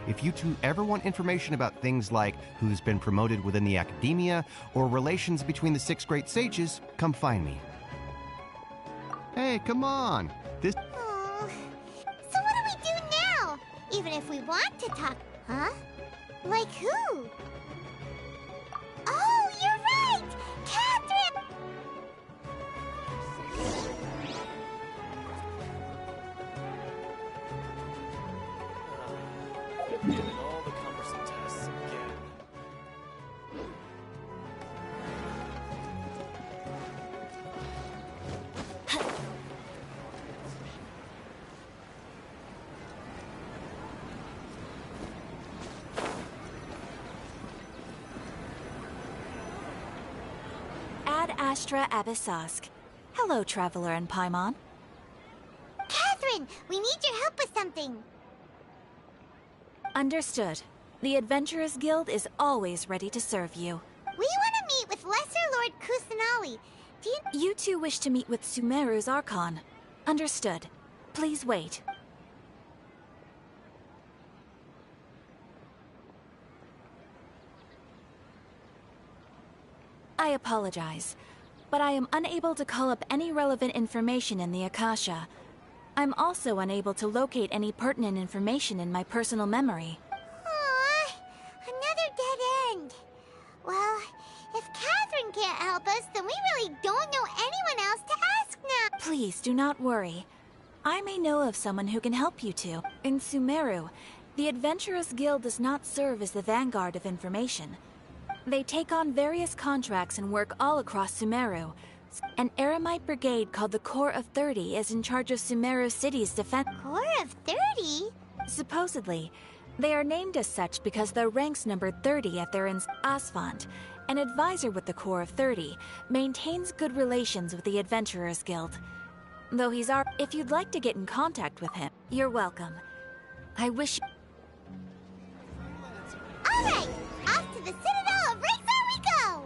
If you two ever want information about things like who's been promoted within the academia or relations between the 6 great sages, come find me. Hey, come on. This... Oh. So what do we do now? Even if we want to talk... Huh? Like who? Oh, you're right! Catherine! And all the cumbersome tests again. Ad Astra Abyssosk. Hello, Traveler and Paimon. Catherine, we need your help with something. Understood. The Adventurers Guild is always ready to serve you. We want to meet with Lesser Lord Kusanali. You two wish to meet with Sumeru's Archon. Understood. Please wait. I apologize, but I am unable to call up any relevant information in the Akasha. I'm also unable to locate any pertinent information in my personal memory. Aww, another dead end. Well, if Catherine can't help us, then we really don't know anyone else to ask now. Please do not worry. I may know of someone who can help you two. In Sumeru, the Adventurers Guild does not serve as the vanguard of information. They take on various contracts and work all across Sumeru. An Eremite brigade called the Corps of 30 is in charge of Sumeru City's defense. Corps of 30? Supposedly. They are named as such because their ranks numbered 30 at their Asphalt, an advisor with the Corps of 30, maintains good relations with the Adventurers Guild. Though he's our... If you'd like to get in contact with him, you're welcome. I wish... Alright, off to the Citadel of Razor we go!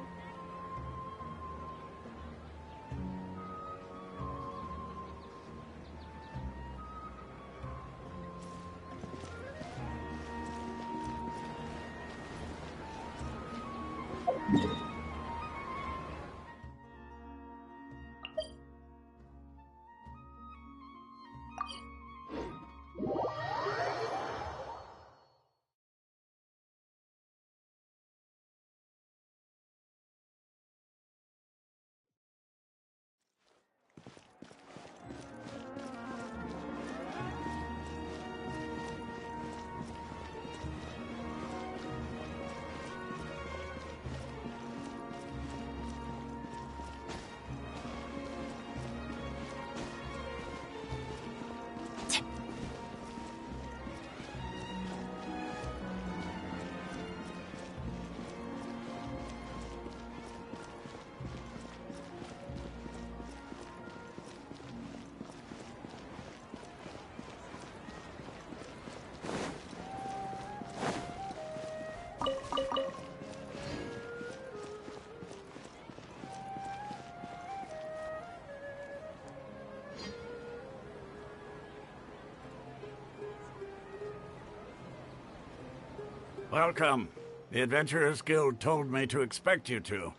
Welcome. The Adventurers Guild told me to expect you to.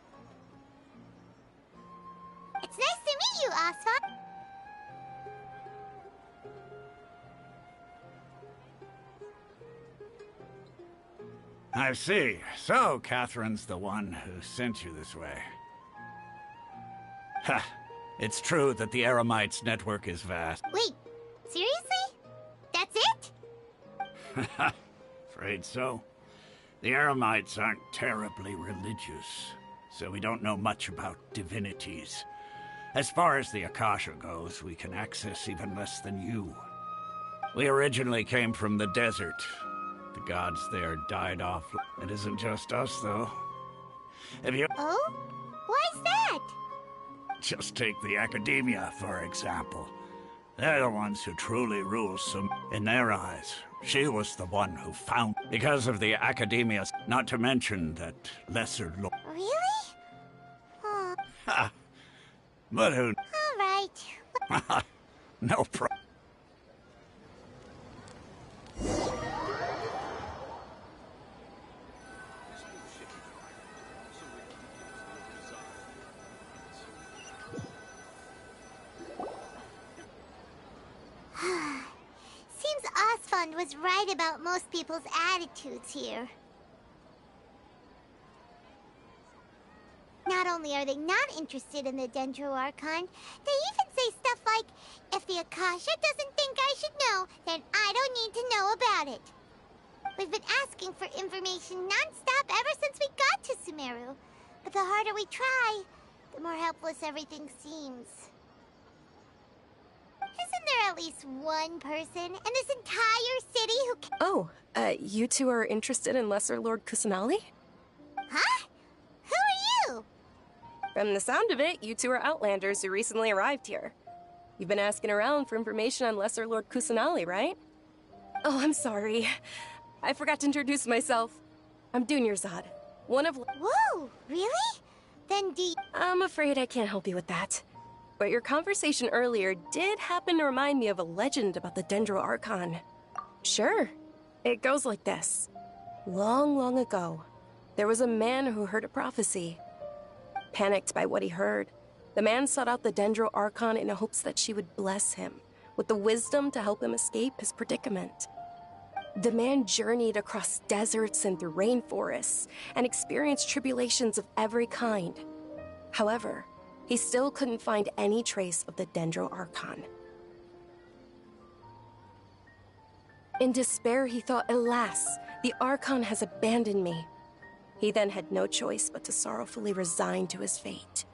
It's nice to meet you, Asphalt. I see. So, Catherine's the one who sent you this way. Ha! It's true that the Eremites' network is vast. Wait, seriously? That's it? Afraid so. The Eremites aren't terribly religious, so we don't know much about divinities. As far as the Akasha goes, we can access even less than you. We originally came from the desert. The gods there died off. It isn't just us, though. Have you... Oh? Why's that? Just take the Academia, for example. They're the ones who truly rule some... In their eyes, she was the one who found... Because of the Academia, not to mention that lesser lord... Really? Oh. Ha! But who... Alright. No problem. Seems Osfund was right about most people's attitudes here. Not only are they not interested in the Dendro Archon, they even say stuff like, if the Akasha doesn't think I should know, then I don't need to know about it. We've been asking for information non-stop ever since we got to Sumeru. But the harder we try, the more helpless everything seems. Isn't there at least one person in this entire city who can— Oh, you two are interested in Lesser Lord Kusanali? Huh? Who are you? From the sound of it, you two are Outlanders who recently arrived here. You've been asking around for information on Lesser Lord Kusanali, right? Oh, I'm sorry. I forgot to introduce myself. I'm Dunyarzad, one of— Whoa, really? Then I'm afraid I can't help you with that. But your conversation earlier did happen to remind me of a legend about the Dendro Archon. Sure. It goes like this. Long, long ago, there was a man who heard a prophecy. Panicked by what he heard, the man sought out the Dendro Archon in hopes that she would bless him with the wisdom to help him escape his predicament. The man journeyed across deserts and through rainforests and experienced tribulations of every kind. However, he still couldn't find any trace of the Dendro Archon. In despair, he thought, alas, the Archon has abandoned me. He then had no choice but to sorrowfully resign to his fate.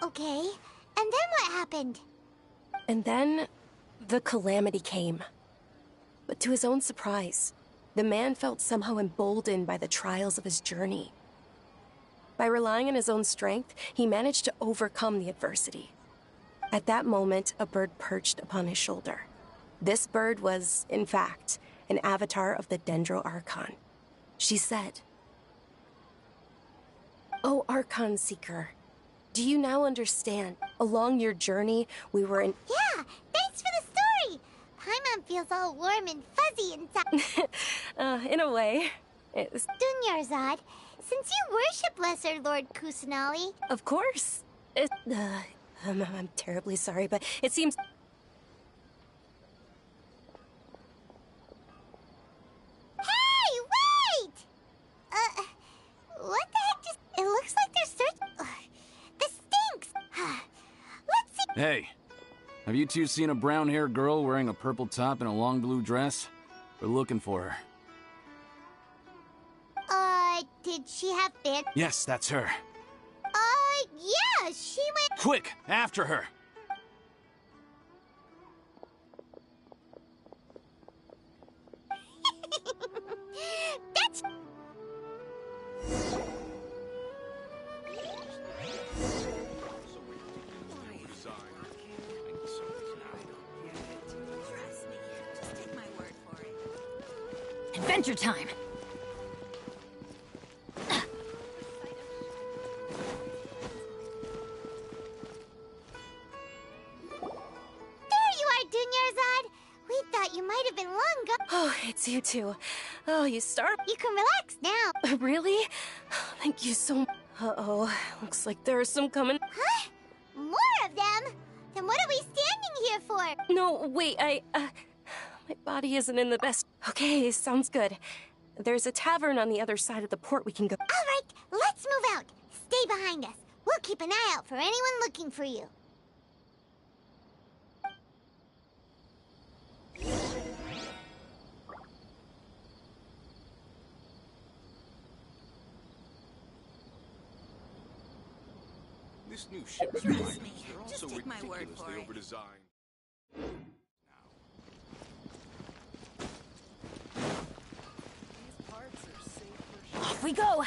Okay, and then what happened? And then, the calamity came. But to his own surprise, the man felt somehow emboldened by the trials of his journey. By relying on his own strength, he managed to overcome the adversity. At that moment, a bird perched upon his shoulder. This bird was, in fact, an avatar of the Dendro Archon. She said, "Oh, Archon Seeker, do you now understand? Along your journey, we were in..." Yeah, thanks for the story! Paimon feels all warm and fuzzy inside. In a way. It's... Dunyarzad, since you worship Lesser Lord Kusanali... Of course. I'm terribly sorry, but it seems... Hey, wait! What the heck just... It looks like they're searching... This stinks! Let's see... Hey, have you two seen a brown-haired girl wearing a purple top and a long blue dress? We're looking for her. Did she have been... Yes, that's her. Yeah, she went... Quick, after her! That's... Adventure time! Dunyarzad! We thought you might have been long gone. Oh, it's you two. Oh, you start. You can relax now. Really? Thank you so much. Uh-oh, looks like there are some coming. Huh? More of them? Then what are we standing here for? No, wait, my body isn't in the best. Okay, sounds good. There's a tavern on the other side of the port we can go. All right, let's move out. Stay behind us. We'll keep an eye out for anyone looking for you. This new ship's Trust me. they're Just also take my word ridiculously for it. overdesigned. Off we go!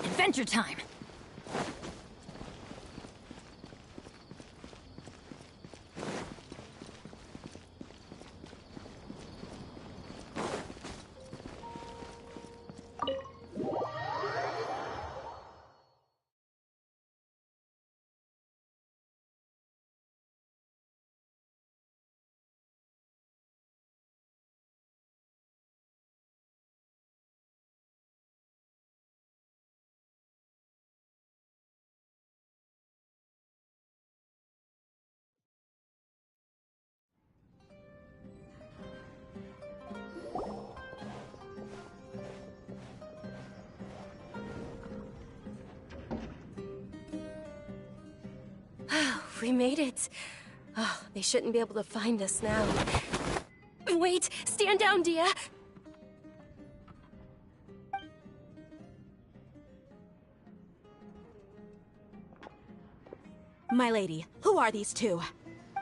Adventure time! We made it. Oh, they shouldn't be able to find us now. Wait! Stand down, Dia! My lady, who are these two?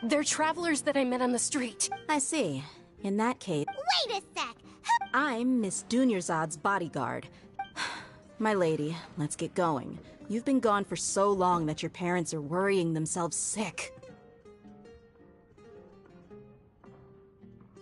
They're travelers that I met on the street. I see. In that case... Wait a sec! I'm Miss Dunyarzad's bodyguard. My lady, let's get going. You've been gone for so long that your parents are worrying themselves sick.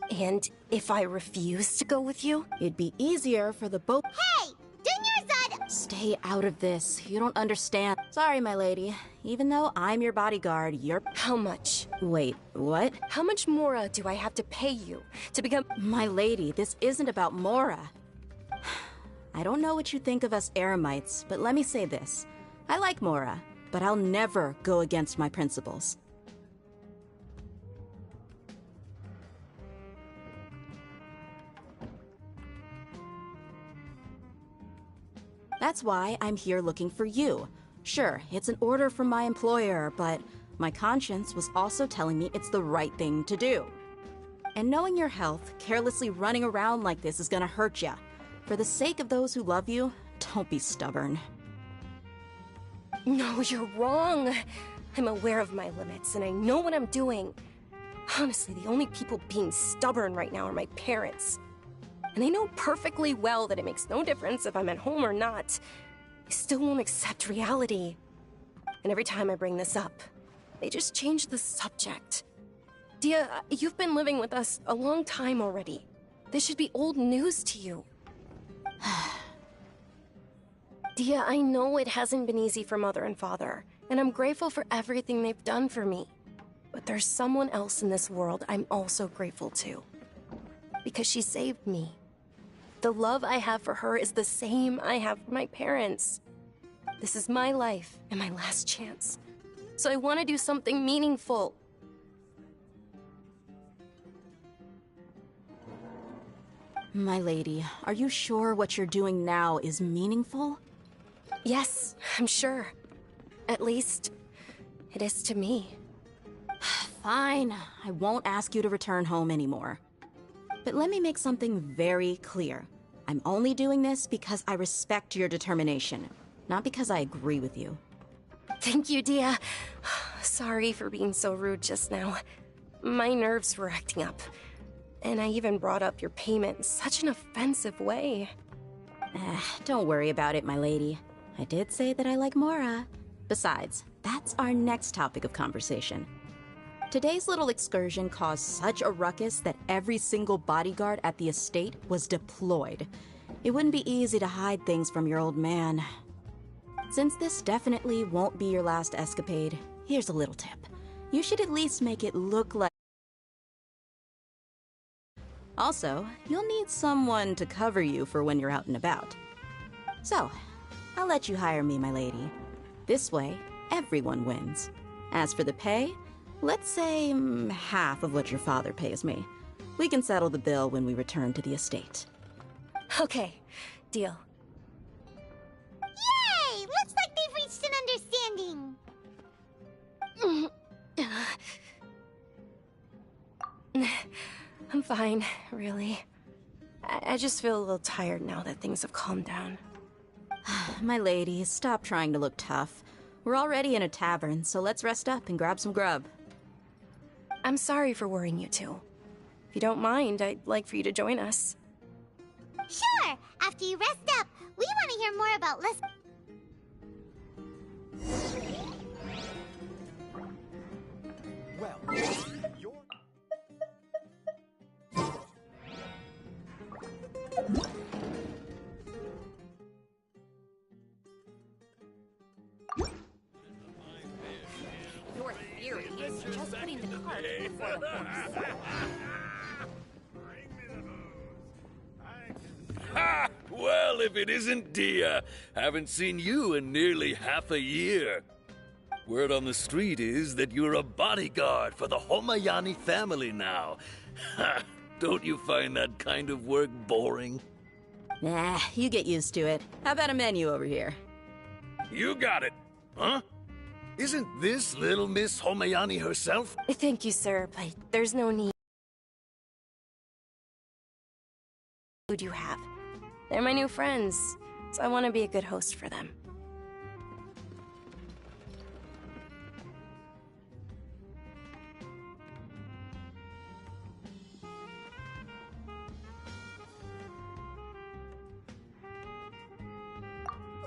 And if I refuse to go with you? It'd be easier for the both... Hey! Dunyarzad! Stay out of this. You don't understand. Sorry, my lady. Even though I'm your bodyguard, you're... How much? Wait, what? How much more do I have to pay you to become... My lady, this isn't about Mora. I don't know what you think of us Eremites, but let me say this. I like Mora, but I'll never go against my principles. That's why I'm here looking for you. Sure, it's an order from my employer, but my conscience was also telling me it's the right thing to do. And knowing your health, carelessly running around like this is gonna hurt ya. For the sake of those who love you, don't be stubborn. No, you're wrong. I'm aware of my limits, and I know what I'm doing. Honestly, the only people being stubborn right now are my parents. And they know perfectly well that it makes no difference if I'm at home or not. They still won't accept reality. And every time I bring this up, they just change the subject. Dia, you've been living with us a long time already. This should be old news to you. Dia, I know it hasn't been easy for Mother and Father, and I'm grateful for everything they've done for me. But there's someone else in this world I'm also grateful to. Because she saved me. The love I have for her is the same I have for my parents. This is my life and my last chance. So I want to do something meaningful. My lady, are you sure what you're doing now is meaningful? Yes, I'm sure. At least, it is to me. Fine, I won't ask you to return home anymore. But let me make something very clear. I'm only doing this because I respect your determination, not because I agree with you. Thank you, Dia. Sorry for being so rude just now. My nerves were acting up. And I even brought up your payment in such an offensive way. Don't worry about it, my lady. I did say that I like Mora. Besides, that's our next topic of conversation. Today's little excursion caused such a ruckus that every single bodyguard at the estate was deployed. It wouldn't be easy to hide things from your old man. Since this definitely won't be your last escapade, here's a little tip. You should at least make it look like... Also, you'll need someone to cover you for when you're out and about. So, I'll let you hire me, my lady. This way, everyone wins. As for the pay, let's say half of what your father pays me. We can settle the bill when we return to the estate. Okay, deal. Yay! Looks like they've reached an understanding. I'm fine, really. I just feel a little tired now that things have calmed down. My lady, stop trying to look tough. We're already in a tavern, so let's rest up and grab some grub. I'm sorry for worrying you two. If you don't mind, I'd like for you to join us. Sure! After you rest up, we want to hear more about Your theory is just putting the cart before the horse. Ha! Well, if it isn't Dia. Haven't seen you in nearly half a year. Word on the street is that you're a bodyguard for the Homayani family now. Ha! Don't you find that kind of work boring? Nah, you get used to it. How about a menu over here? You got it. Huh? Isn't this little Miss Homayani herself? Thank you, sir, but there's no need. Who do you have? They're my new friends, so I want to be a good host for them.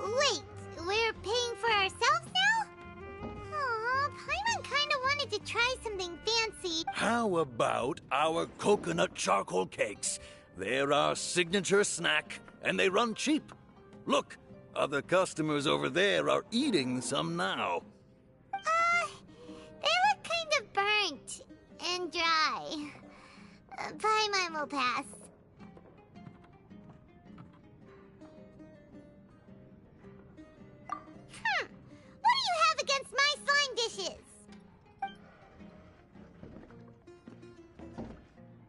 Wait, we're paying for ourselves now? Aw, Paimon kinda wanted to try something fancy. How about our coconut charcoal cakes? They're our signature snack, and they run cheap. Look, other customers over there are eating some now. They look kind of burnt and dry. Paimon will pass. What do you have against my slime dishes?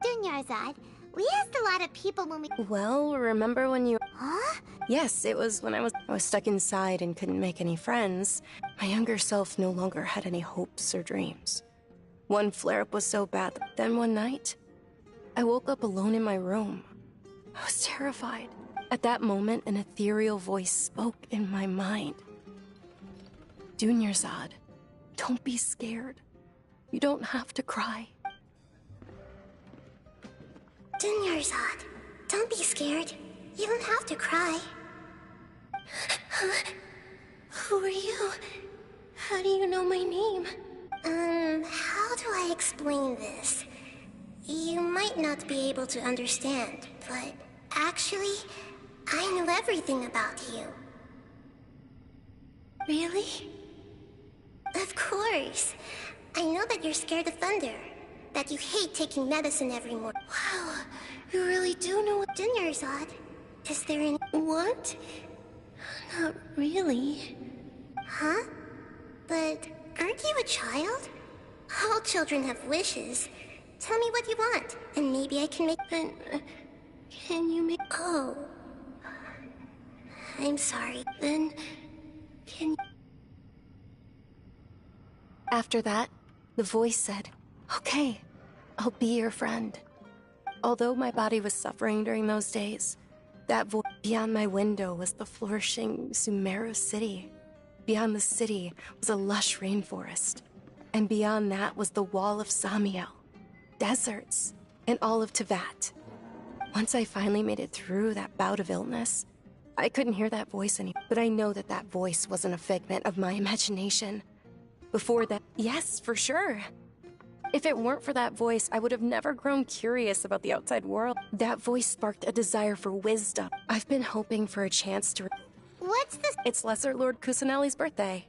Dunyarzad, we asked a lot of people when we... Well, remember when you... Huh? Yes, it was when I was stuck inside and couldn't make any friends. My younger self no longer had any hopes or dreams. One flare-up was so bad, then one night, I woke up alone in my room. I was terrified. At that moment, an ethereal voice spoke in my mind. Dunyarzad, don't be scared. You don't have to cry. Dunyarzad, don't be scared. You don't have to cry. Who are you? How do you know my name? How do I explain this? You might not be able to understand, but actually, I know everything about you. Really? Of course. I know that you're scared of thunder. That you hate taking medicine every morning. Wow, you really do know what Dunyarzad. Is there any... What? Not really. Huh? But aren't you a child? All children have wishes. Tell me what you want, and maybe I can make... can you make... Oh. I'm sorry. Then... can you... After that, the voice said, "Okay, I'll be your friend." Although my body was suffering during those days, that voice beyond my window was the flourishing Sumeru city. Beyond the city was a lush rainforest. And beyond that was the wall of Samiel, deserts, and all of Tevat. Once I finally made it through that bout of illness, I couldn't hear that voice anymore. But I know that that voice wasn't a figment of my imagination. Before that, yes, for sure. If it weren't for that voice, I would have never grown curious about the outside world. That voice sparked a desire for wisdom. I've been hoping for a chance to... What's this? It's Lesser Lord Kusanali's birthday.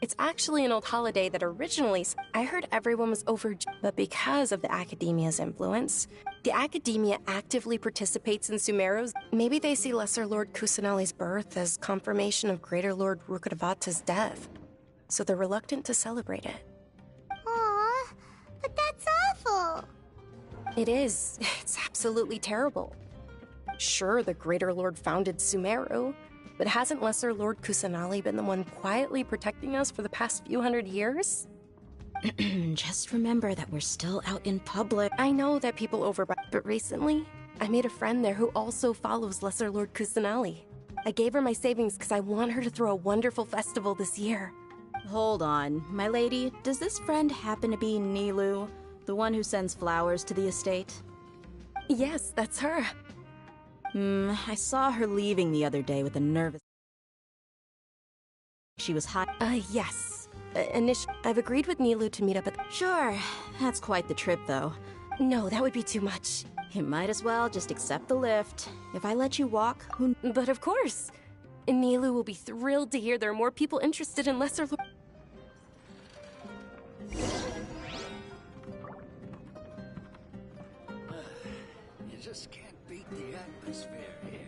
It's actually an old holiday that originally... I heard everyone was over... But because of the Academia's influence, the Academia actively participates in Sumeru's... Maybe they see Lesser Lord Kusanali's birth as confirmation of Greater Lord Rukkhadevata's death. So they're reluctant to celebrate it. Aw, but that's awful. It is. It's absolutely terrible. Sure, the Greater Lord founded Sumeru, but hasn't Lesser Lord Kusanali been the one quietly protecting us for the past few hundred years? Just remember that we're still out in public. I know that people but recently, I made a friend there who also follows Lesser Lord Kusanali. I gave her my savings because I want her to throw a wonderful festival this year. Hold on, my lady. Does this friend happen to be Nilu, the one who sends flowers to the estate? Yes, that's her. I saw her leaving the other day with a nervous... She was hot. Yes. I've agreed with Nilu to meet up at... Sure, that's quite the trip, though. No, that would be too much. You might as well just accept the lift. If I let you walk, who... But of course. Nilu will be thrilled to hear there are more people interested in Lesser Lord... You just can't beat the atmosphere here.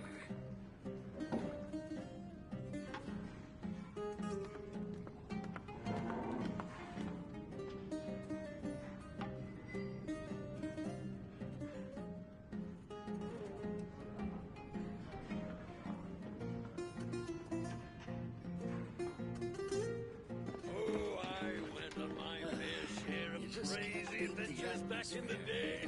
Crazy adventures back in the day.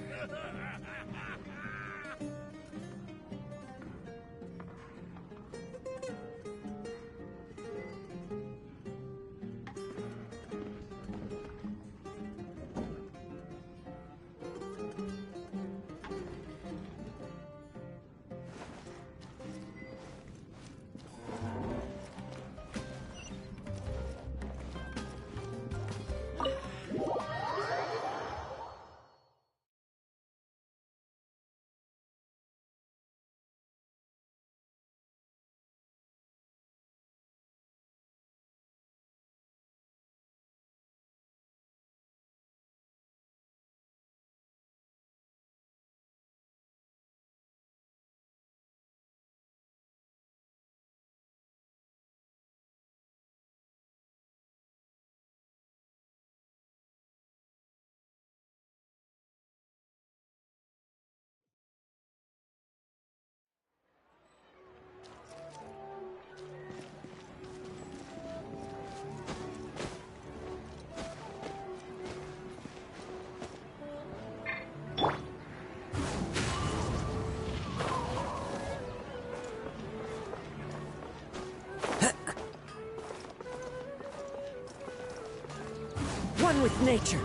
One with nature.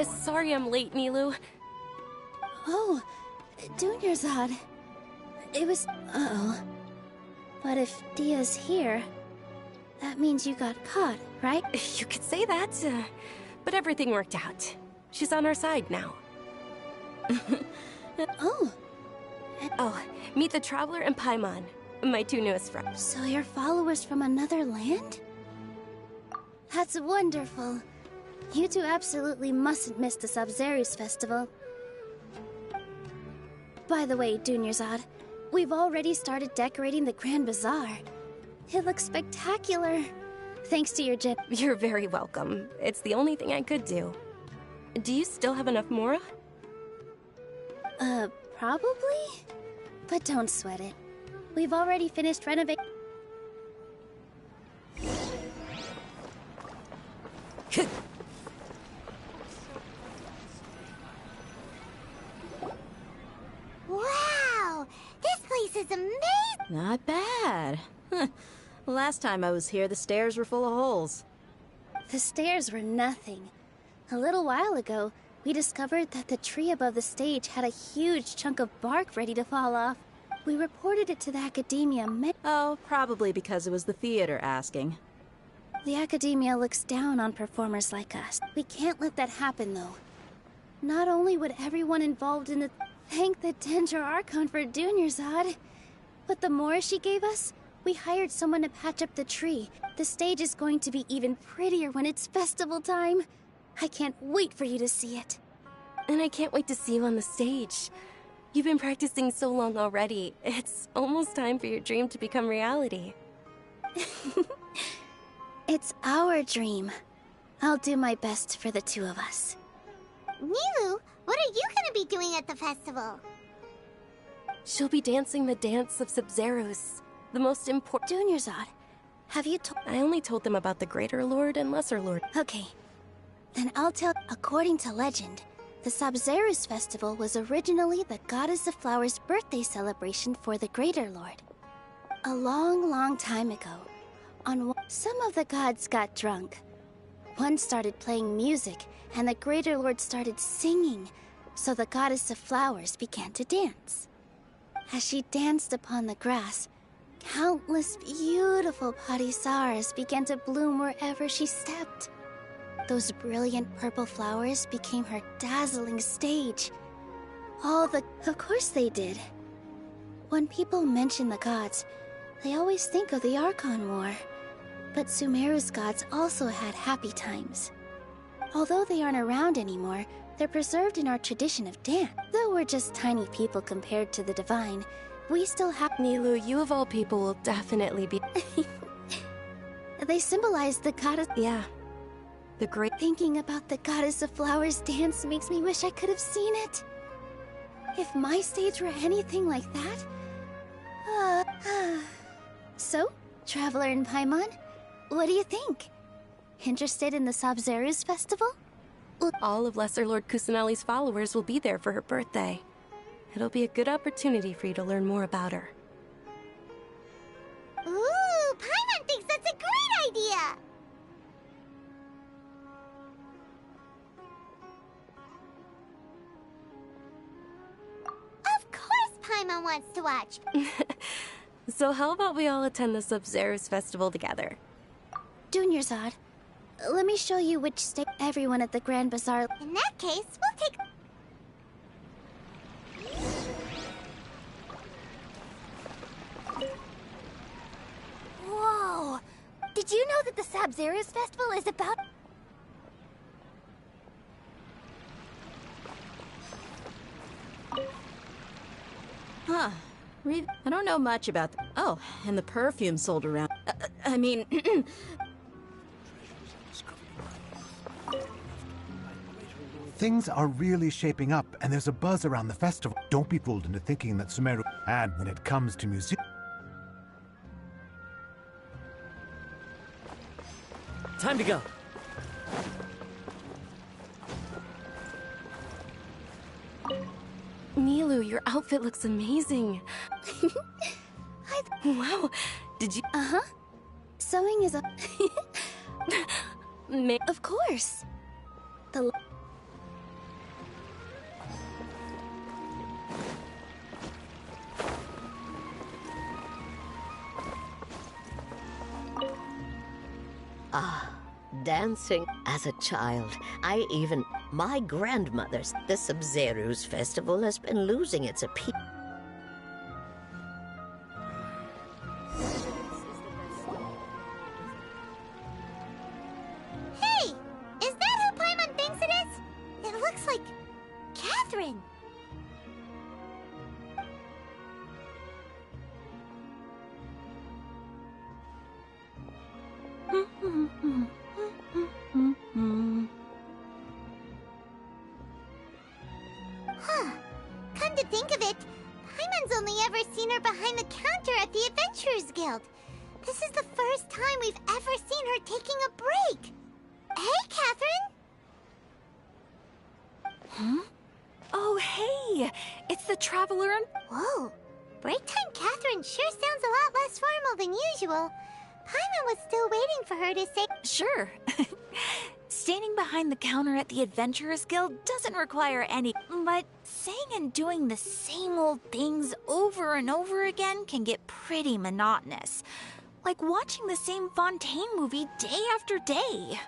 Sorry I'm late, Nilu. Oh, Dunyarzad. It was... Uh-oh. But if Dia's here, that means you got caught, right? You could say that, but everything worked out. She's on our side now. Oh. Oh, meet the Traveler and Paimon, my two newest friends. So you're followers from another land? That's wonderful. You two absolutely mustn't miss the Sabzeruz festival. By the way, Dunyarzad, we've already started decorating the Grand Bazaar. It looks spectacular. Thanks to your gen- You're very welcome. It's the only thing I could do. Do you still have enough Mora? Probably? But don't sweat it. We've already finished renovating. Wow! This place is amazing! Not bad. Last time I was here, the stairs were full of holes. The stairs were nothing. A little while ago, we discovered that the tree above the stage had a huge chunk of bark ready to fall off. We reported it to the Academia. Oh, probably because it was the theater asking. The Academia looks down on performers like us. We can't let that happen, though. Not only would everyone involved in the... Thank the Dendro Archon for Dunyarzad. But the more she gave us, we hired someone to patch up the tree. The stage is going to be even prettier when it's festival time. I can't wait for you to see it. And I can't wait to see you on the stage. You've been practicing so long already. It's almost time for your dream to become reality. It's our dream. I'll do my best for the two of us. Nilou, what are you gonna be doing at the festival? She'll be dancing the dance of Sub-Zeros, the most important... Dunyarzad, have you told... I only told them about the Greater Lord and Lesser Lord. Okay, then I'll tell... According to legend, the Sub-Zeros festival was originally the Goddess of Flowers' birthday celebration for the Greater Lord. A long, long time ago, some of the gods got drunk. One started playing music, and the Greater Lord started singing, so the Goddess of Flowers began to dance. As she danced upon the grass, countless beautiful parisaras began to bloom wherever she stepped. Those brilliant purple flowers became her dazzling stage. Of course they did. When people mention the gods, they always think of the Archon War. But Sumeru's gods also had happy times. Although they aren't around anymore, they're preserved in our tradition of dance. Though we're just tiny people compared to the divine, we still have... Nilou, you of all people will definitely be... They symbolize the goddess... Yeah. The great... Thinking about the Goddess of Flowers dance makes me wish I could have seen it. If my stage were anything like that... So, Traveler in Paimon, what do you think? Interested in the Sub-Zeros festival? All of Lesser Lord Kusanali's followers will be there for her birthday. It'll be a good opportunity for you to learn more about her. Ooh, Paimon thinks that's a great idea! Of course Paimon wants to watch! So how about we all attend the Sub-Zeros festival together? Dunyarzad, let me show you which state everyone at the Grand Bazaar... In that case, we'll take... Whoa! Did you know that the Sub-Zeros festival is about... Huh. I don't know much about the... Oh, and the perfume sold around... I mean... Things are really shaping up, and there's a buzz around the festival. Don't be fooled into thinking that Sumeru... And when it comes to music... Time to go. Nilou, your outfit looks amazing. Wow, did you... Uh-huh. Sewing is a... Of course. The... Dancing as a child. My grandmother's... The Sub-Zeros festival has been losing its appeal. Hey! Is that who Paimon thinks it is? It looks like... Catherine! Huh. Come to think of it, Paimon's only ever behind the counter at the Adventurers Guild. This is the first time we've ever seen her taking a break. Hey, Catherine! Huh? Oh, hey! It's the Traveler and... Whoa! Break time Catherine sure sounds a lot less formal than usual. Paimon was still waiting for her to say... Sure. Standing behind the counter at the Adventurers Guild doesn't require any... But saying and doing the same old things over and over again can get pretty monotonous. Like watching the same Fontaine movie day after day.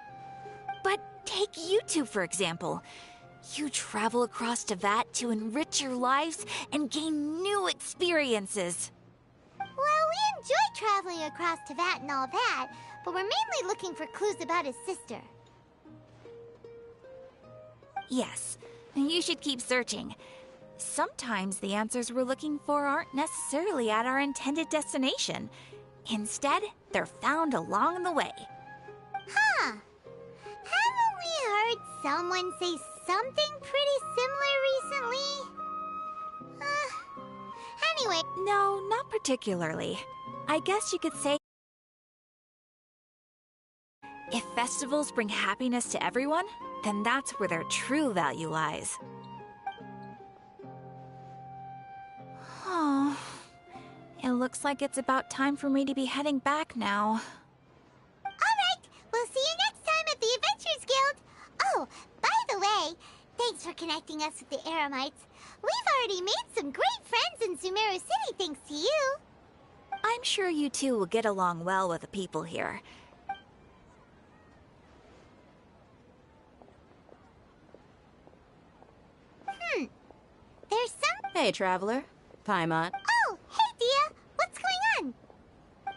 But take you two, for example. You travel across Tevat to enrich your lives and gain new experiences. Well, we enjoy traveling across Tevat and all that, but we're mainly looking for clues about his sister. Yes, you should keep searching. Sometimes the answers we're looking for aren't necessarily at our intended destination. Instead, they're found along the way. Huh. Haven't we heard someone say something pretty similar recently? Anyway. No, not particularly. I guess you could say... If festivals bring happiness to everyone, then that's where their true value lies. Oh, it looks like it's about time for me to be heading back now. Alright, we'll see you next time at the Adventurers Guild. Oh, by the way, thanks for connecting us with the Eremites. We've already made some great friends in Sumeru City thanks to you. I'm sure you two will get along well with the people here. There's some... Hey, Traveler. Paimon. Oh, hey, Dia. What's going on?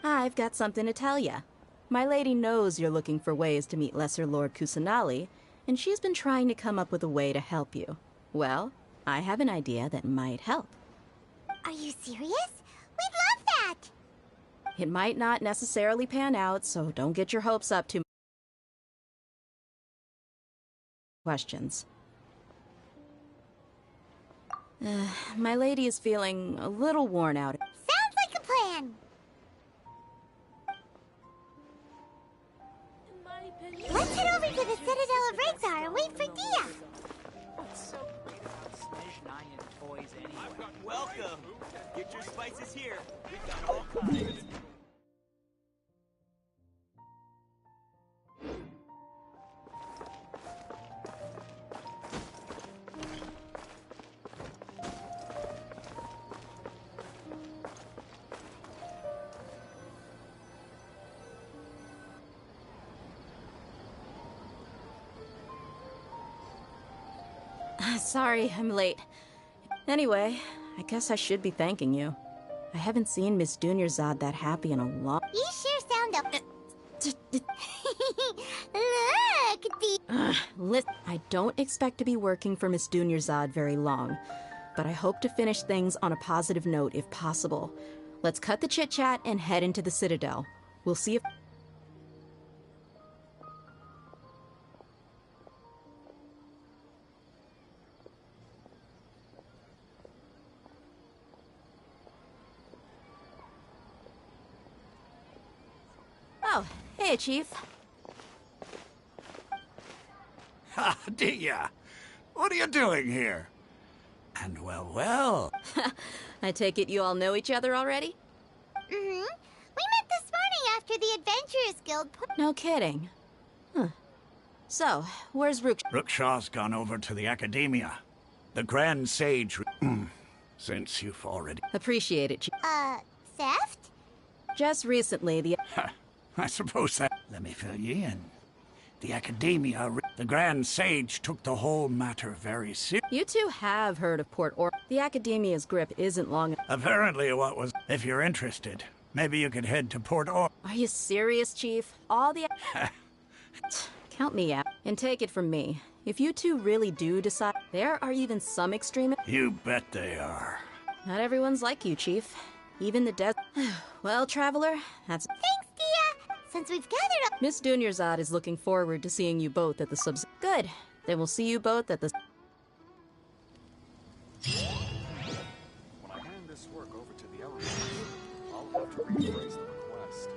I've got something to tell ya. My lady knows you're looking for ways to meet Lesser Lord Kusanali, and she's been trying to come up with a way to help you. Well, I have an idea that might help. Are you serious? We'd love that! It might not necessarily pan out, so don't get your hopes up too much. Questions. My lady is feeling a little worn out. Sounds like a plan! Let's head over to the Citadel of Rexar and wait for Dia! Welcome! Get your spices here. We've got all kinds. Sorry, I'm late. Anyway, I guess I should be thanking you. I haven't seen Miss Dunyarzad that happy in a long... You sure sound up... Look, Listen, I don't expect to be working for Miss Dunyarzad very long, but I hope to finish things on a positive note if possible. Let's cut the chit-chat and head into the Citadel. We'll see if... Oh, hey, Chief. Ha, Dia! What are you doing here? And well. I take it you all know each other already? We met this morning after the Adventurers Guild put... No kidding. Huh. So, where's Rook? Rookshaw's gone over to the Academia. The Grand Sage... Since you've already... Appreciate it, Chief. Theft? Just recently, the... I suppose that... Let me fill you in. The Academia... The Grand Sage took the whole matter very seriously. You two have heard of Port Or... The Academia's grip isn't long... Apparently what was... If you're interested, maybe you could head to Port Or... Are you serious, Chief? All the... Count me out. And take it from me. If you two really do decide... There are even some extremists... You bet they are. Not everyone's like you, Chief. Even the dead... Well, Traveler, that's... Thanks, Dia! Since we've gathered up... Miss Dunyarzad is looking forward to seeing you both at the subs... Good. Then we'll see you both at the... When I hand this work over to the Elements, I'll have to rephrase the request.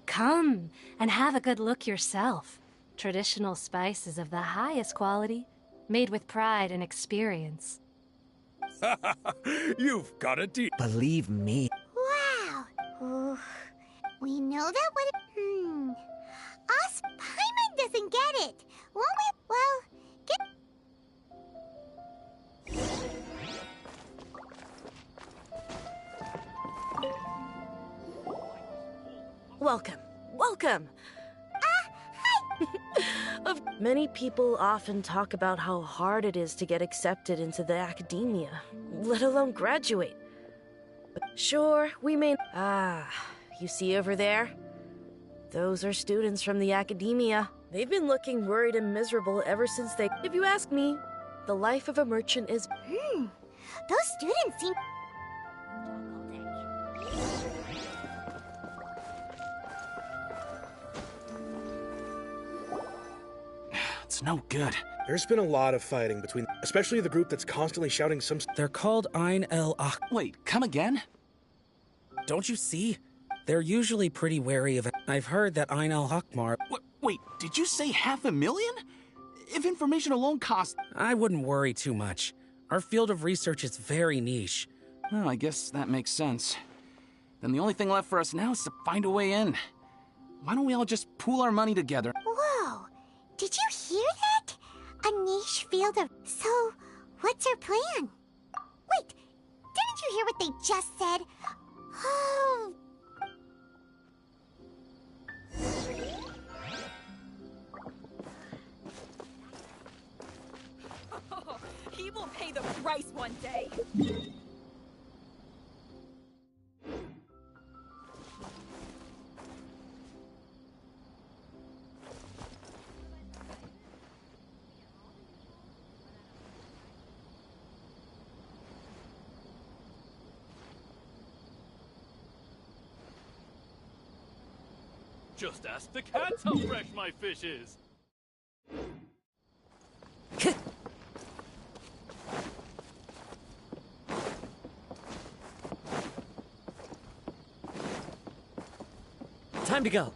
Come and have a good look yourself. Traditional spices of the highest quality, made with pride and experience. You've got a deal. Believe me. Wow. Ooh. We know that what Us Paimon doesn't get it. Won't we? Well, Welcome. Welcome. Many people often talk about how hard it is to get accepted into the academia, let alone graduate. But sure, we may... you see over there? Those are students from the academia. They've been looking worried and miserable ever since they... If you ask me, the life of a merchant is... those students seem... It's no good. There's been a lot of fighting between, especially the group that's constantly shouting some... They're called Ein El Ach. Wait, come again? Don't you see? They're usually pretty wary of it. I've heard that Ein El Hakmar... Wait, did you say 500,000? If information alone costs... I wouldn't worry too much. Our field of research is very niche. Well, I guess that makes sense. Then the only thing left for us now is to find a way in. Why don't we all just pool our money together? Whoa! Did you hear that? A niche field of... So, what's our plan? Wait, didn't you hear what they just said? Oh... He will pay the price one day. Just ask the cats how fresh my fish is. Time to go.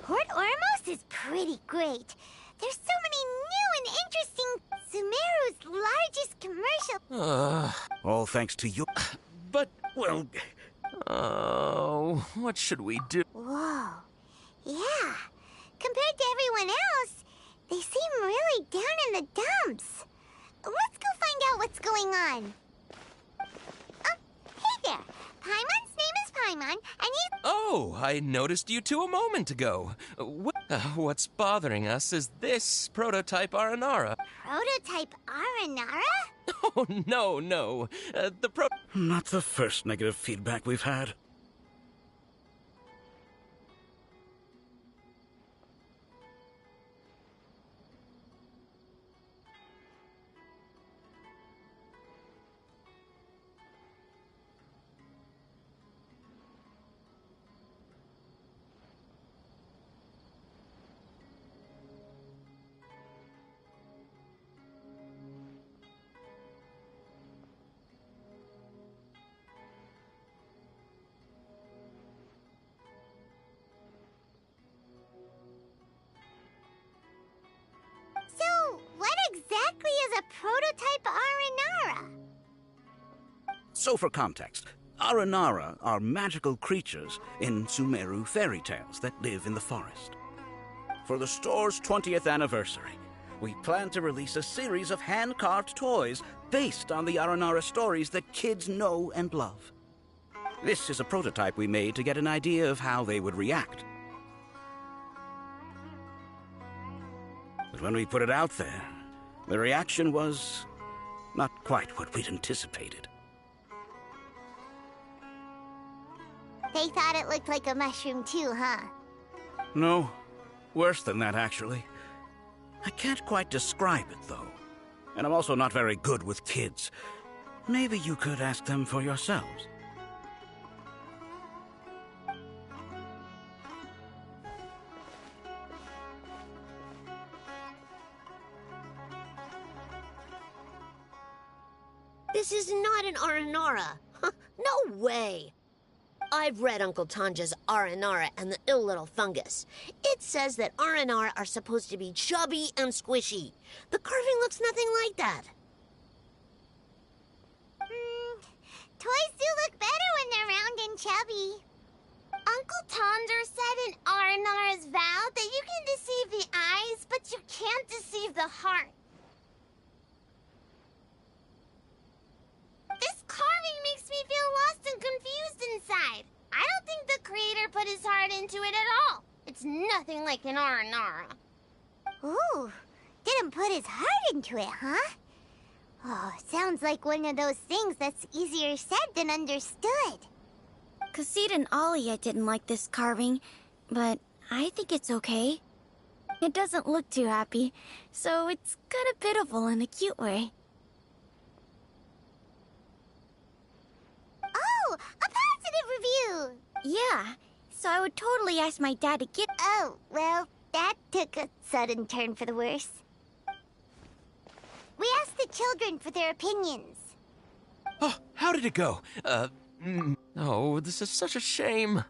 Port Ormos is pretty great. There's so many new and interesting... Sumeru's largest commercial... All thanks to you. But, well... Oh, what should we do? Whoa. Yeah. Compared to everyone else, they seem really down in the dumps. Let's go find out what's going on. Hey there. Paimon's name is Paimon, and you... Oh, I noticed you two a moment ago. What's bothering us is this prototype Aranara. Prototype Aranara? Oh, no. Not the first negative feedback we've had. So for context, Aranara are magical creatures in Sumeru fairy tales that live in the forest. For the store's 20th anniversary, we plan to release a series of hand-carved toys based on the Aranara stories that kids know and love. This is a prototype we made to get an idea of how they would react. But when we put it out there, the reaction was not quite what we'd anticipated. They thought it looked like a mushroom too, huh? No, worse than that, actually. I can't quite describe it, though. And I'm also not very good with kids. Maybe you could ask them for yourselves. This is not an Aranara. No way. I've read Uncle Tanja's Aranara and the Ill Little Fungus. It says that Aranara are supposed to be chubby and squishy. The carving looks nothing like that. Toys do look better when they're round and chubby. Uncle Tonder said in Aranara's vow that you can deceive the eyes, but you can't deceive the heart. This carving makes me feel lost and confused inside. I don't think the creator put his heart into it at all. It's nothing like an Aranara. Ooh, didn't put his heart into it, huh? Oh, sounds like one of those things that's easier said than understood. Kassid and Alia didn't like this carving, but I think it's okay. It doesn't look too happy, so it's kind of pitiful in a cute way. Oh, a positive review! Yeah, so I would totally ask my dad to get... Oh, well, that took a sudden turn for the worse. We asked the children for their opinions. Oh, how did it go? Oh, this is such a shame.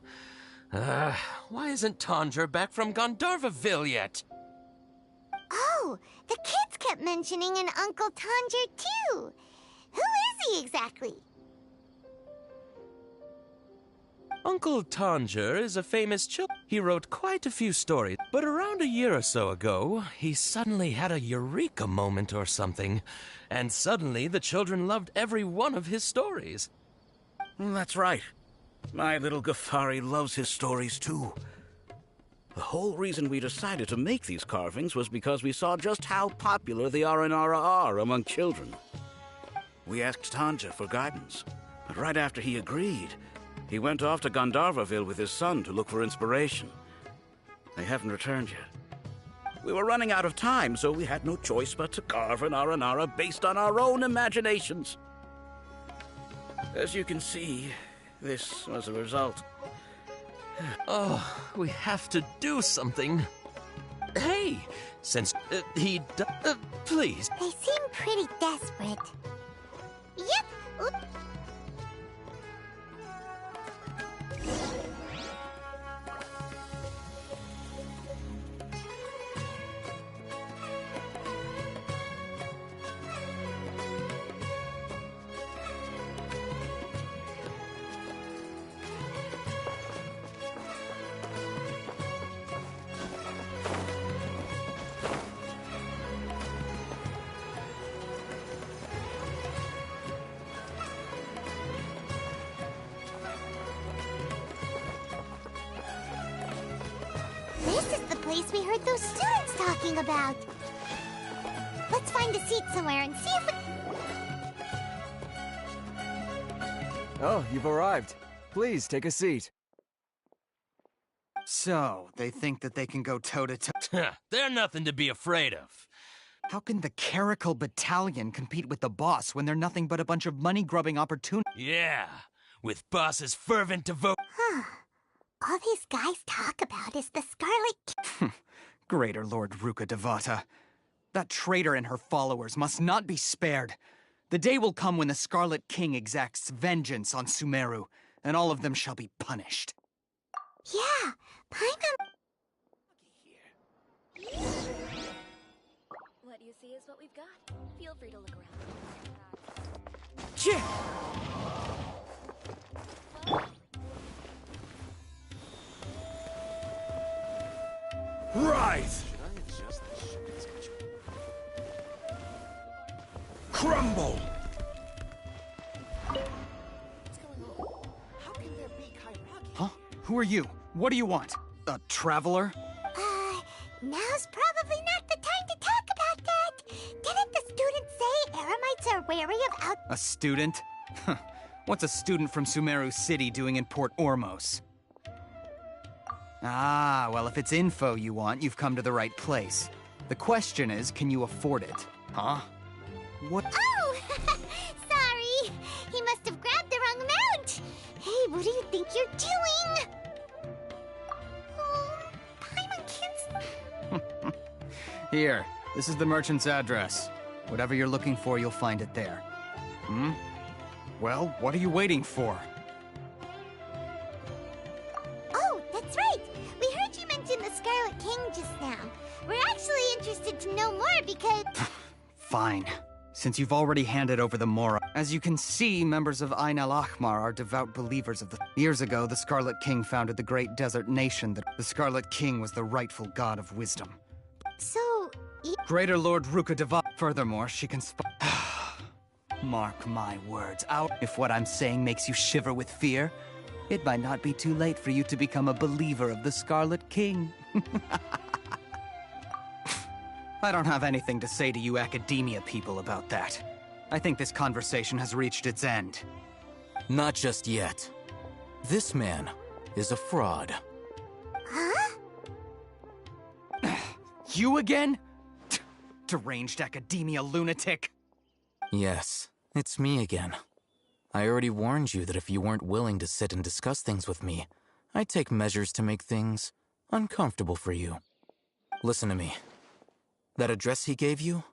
Why isn't Tondra back from Gandharvaville yet? Oh, the kids kept mentioning an Uncle Tondra, too. Who is he exactly? Uncle Tanger is a famous He wrote quite a few stories, but around a year or so ago, he suddenly had a eureka moment or something, and suddenly the children loved every one of his stories. That's right. My little Ghaffari loves his stories too. The whole reason we decided to make these carvings was because we saw just how popular the Aranara are among children. We asked Tanja for guidance, but right after he agreed, he went off to Gandharvaville with his son to look for inspiration. They haven't returned yet. We were running out of time, so we had no choice but to carve an Aranara based on our own imaginations. As you can see, this was the result. Oh, we have to do something. Hey, since please. They seem pretty desperate. Yep. Oop. This is the place we heard those students talking about. Let's find a seat somewhere and see if we... Oh, you've arrived. Please, take a seat. So, they think that they can go toe-to-toe? They're nothing to be afraid of. How can the Caracal Battalion compete with the boss when they're nothing but a bunch of money-grubbing opportunities? Yeah, with boss's fervent devotion. Huh. All these guys talk about is the Scarlet... Greater Lord Ruka Devata. That traitor and her followers must not be spared. The day will come when the Scarlet King exacts vengeance on Sumeru, and all of them shall be punished. Yeah, Paimon... What you see is what we've got. Feel free to look around. Jin! Rise! Crumble! Huh? Who are you? What do you want? A traveler? Now's probably not the time to talk about that. Didn't the students say Eremites are wary of out- A student? What's a student from Sumeru City doing in Port Ormos? Ah, well, if it's info you want, you've come to the right place. The question is, can you afford it? Huh? What? Oh! Sorry! He must have grabbed the wrong amount! Hey, what do you think you're doing? Paimon can't... Here, this is the merchant's address. Whatever you're looking for, you'll find it there. Hmm? Well, what are you waiting for? Oh, that's right! We heard you mention the Scarlet King just now. We're actually interested to know more because... Fine. Since you've already handed over the Mora. As you can see, members of Ain al-Ahmar are devout believers of the... Years ago, the Scarlet King founded the great desert nation that... The Scarlet King was the rightful god of wisdom. So... Greater Lord Ruka Deva... Furthermore, she can Mark my words out. If what I'm saying makes you shiver with fear, it might not be too late for you to become a believer of the Scarlet King. I don't have anything to say to you academia people about that. I think this conversation has reached its end. Not just yet. This man is a fraud. Huh? You again? Deranged academia lunatic. Yes, it's me again. I already warned you that if you weren't willing to sit and discuss things with me, I'd take measures to make things uncomfortable for you. Listen to me. That address he gave you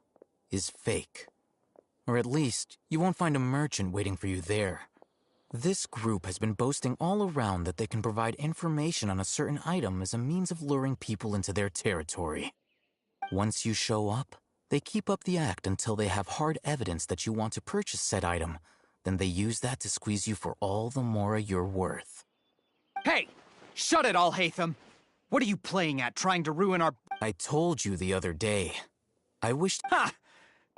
is fake. Or at least, you won't find a merchant waiting for you there. This group has been boasting all around that they can provide information on a certain item as a means of luring people into their territory. Once you show up, they keep up the act until they have hard evidence that you want to purchase said item. Then they use that to squeeze you for all the Mora you're worth. Hey! Shut it, Al-Haytham! What are you playing at, trying to ruin our... I told you the other day. I wished... Ha!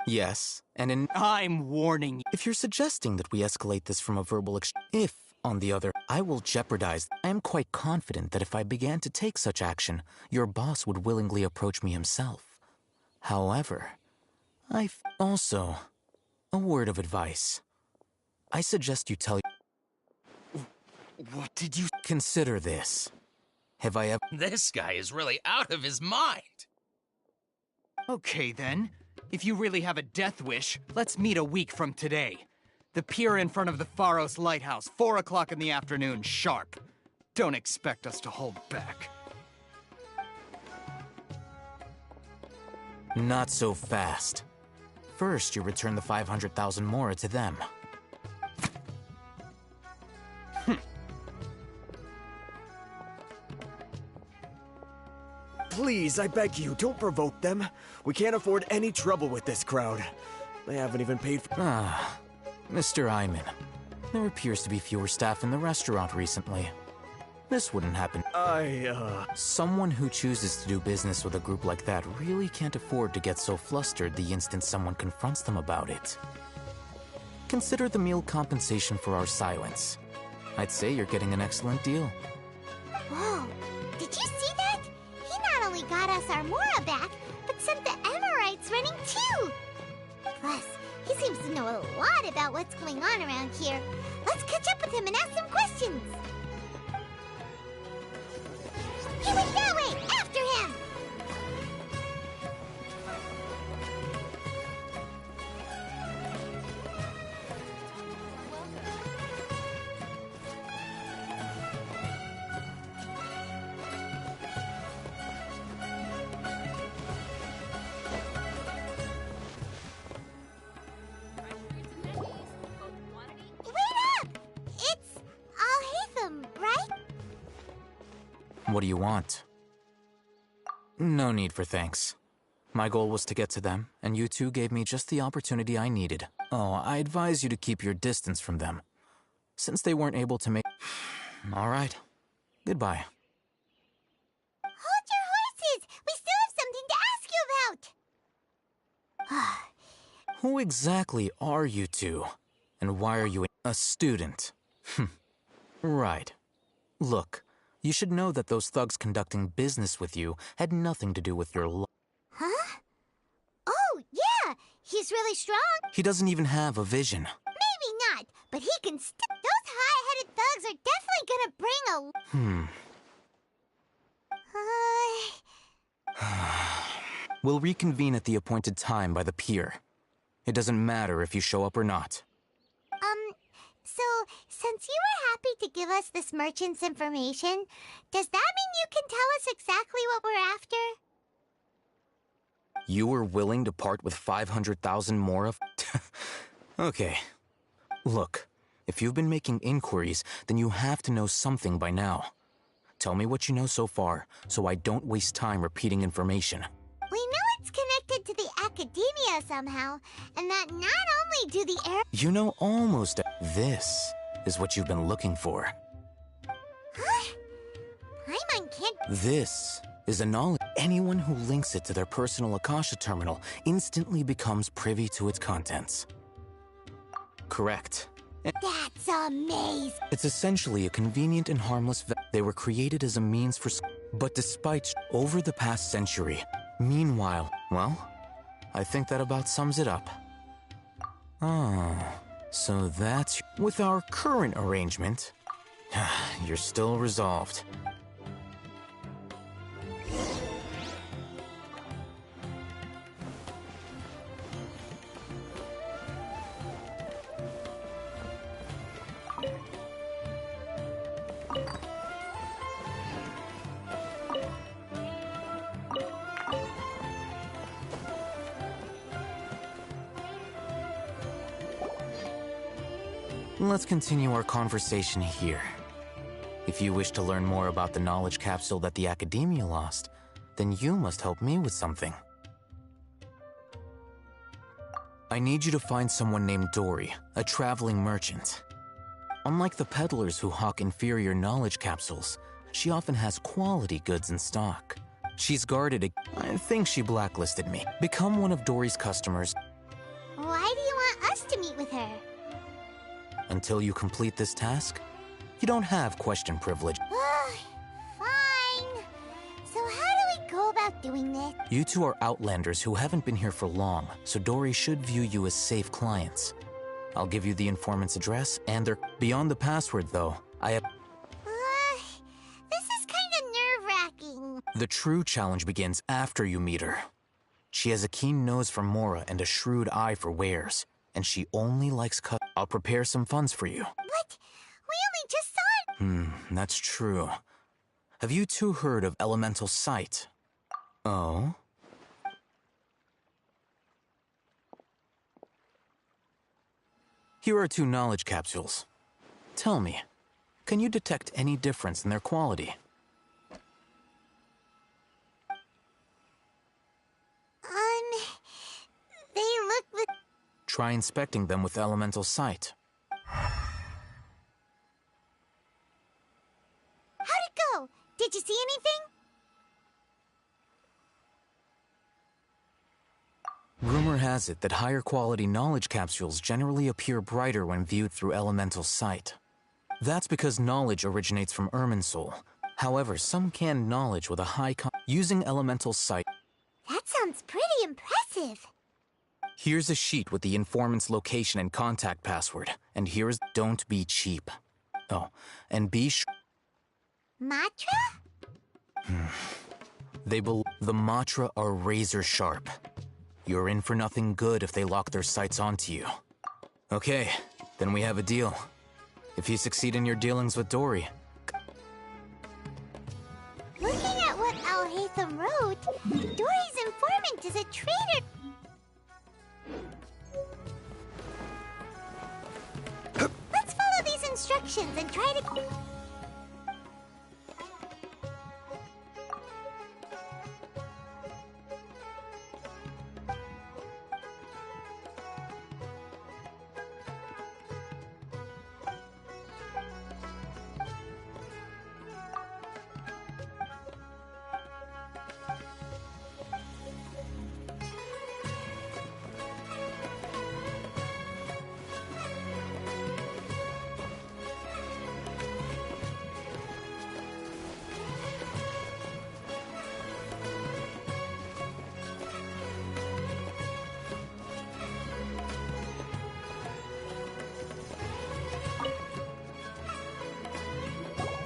Yes, and I'm warning you. If you're suggesting that we escalate this from a verbal If, on the other, I will jeopardize... I am quite confident that if I began to take such action, your boss would willingly approach me himself. However, Also, a word of advice. I suggest you tell... What did you... Consider this. Have I ever... This guy is really out of his mind. Okay, then. If you really have a death wish, let's meet a week from today. The pier in front of the Pharos Lighthouse, 4 o'clock in the afternoon, sharp. Don't expect us to hold back. Not so fast. First, you return the 500,000 Mora to them. Please, I beg you, don't provoke them. We can't afford any trouble with this crowd. They haven't even paid for... Mr. Iman. There appears to be fewer staff in the restaurant recently. This wouldn't happen. Someone who chooses to do business with a group like that really can't afford to get so flustered the instant someone confronts them about it. Consider the meal compensation for our silence. I'd say you're getting an excellent deal. Whoa, did you see that? He not only got us our Mora back, but sent the Emirites running too! Plus, he seems to know a lot about what's going on around here. Let's catch up with him and ask some questions! He went that way! After him! What do you want? No need for thanks. My goal was to get to them, and you two gave me just the opportunity I needed. Oh, I advise you to keep your distance from them, since they weren't able to make... All right. Goodbye. Hold your horses! We still Who exactly are you two? And why are you a student? Right. Look, you should know that those thugs conducting business with you had nothing to do with your Huh? Oh, yeah! He's really strong. He doesn't even have a vision. Maybe not, but he can those high-headed thugs are definitely gonna bring a... We'll reconvene at the appointed time by the pier. It doesn't matter if you show up or not. So, since you were happy to give us this merchant's information, does that mean you can tell us exactly what we're after? You were willing to part with 500,000 more of... Okay. Look, if you've been making inquiries, then you have to know something by now. Tell me what you know so far, so I don't waste time repeating information. We know it's connected to the academia somehow, and that not only do the air... You know almost... This is what you've been looking for. Huh? Paimon can't... This is a knowledge. Anyone who links it to their personal Akasha terminal instantly becomes privy to its contents. Correct. That's amazing. It's essentially a convenient and harmless... They were created as a means for... But despite... Over the past century... Meanwhile... Well, I think that about sums it up. So that's... With our current arrangement... You're still resolved. Let's continue our conversation here. If you wish to learn more about the knowledge capsule that the Academia lost, then you must help me with something. I need you to find someone named Dory, a traveling merchant. Unlike the peddlers who hawk inferior knowledge capsules, she often has quality goods in stock. She's guarded. I think she blacklisted me. Become one of Dory's customers. Why do you want us to meet with her? Until you complete this task, you don't have question privilege. Fine. So how do we go about doing this? You two are outlanders who haven't been here for long, so Dory should view you as safe clients. I'll give you the informant's address and their... Beyond the password, though, I have... This is kind of nerve-wracking. The true challenge begins after you meet her. She has a keen nose for Mora and a shrewd eye for wares, and she only likes cut. I'll prepare some funds for you. But we only just saw it. That's true. Have you two heard of elemental sight? Oh? Here are 2 knowledge capsules. Tell me, can you detect any difference in their quality? They look... Try inspecting them with elemental sight. How'd it go? Did you see anything? Rumor has it that higher quality knowledge capsules generally appear brighter when viewed through elemental sight. That's because knowledge originates from Irminsul. However, some canned knowledge with a high using elemental sight. That sounds pretty impressive. Here's a sheet with the informant's location and contact password. And here's... Don't be cheap. Oh, and be Matra? The Matra are razor sharp. You're in for nothing good if they lock their sights onto you. Okay, then we have a deal. If you succeed in your dealings with Dory... Looking at what Al-Haytham wrote, Dory's informant is a traitor. Let's follow these instructions and try to...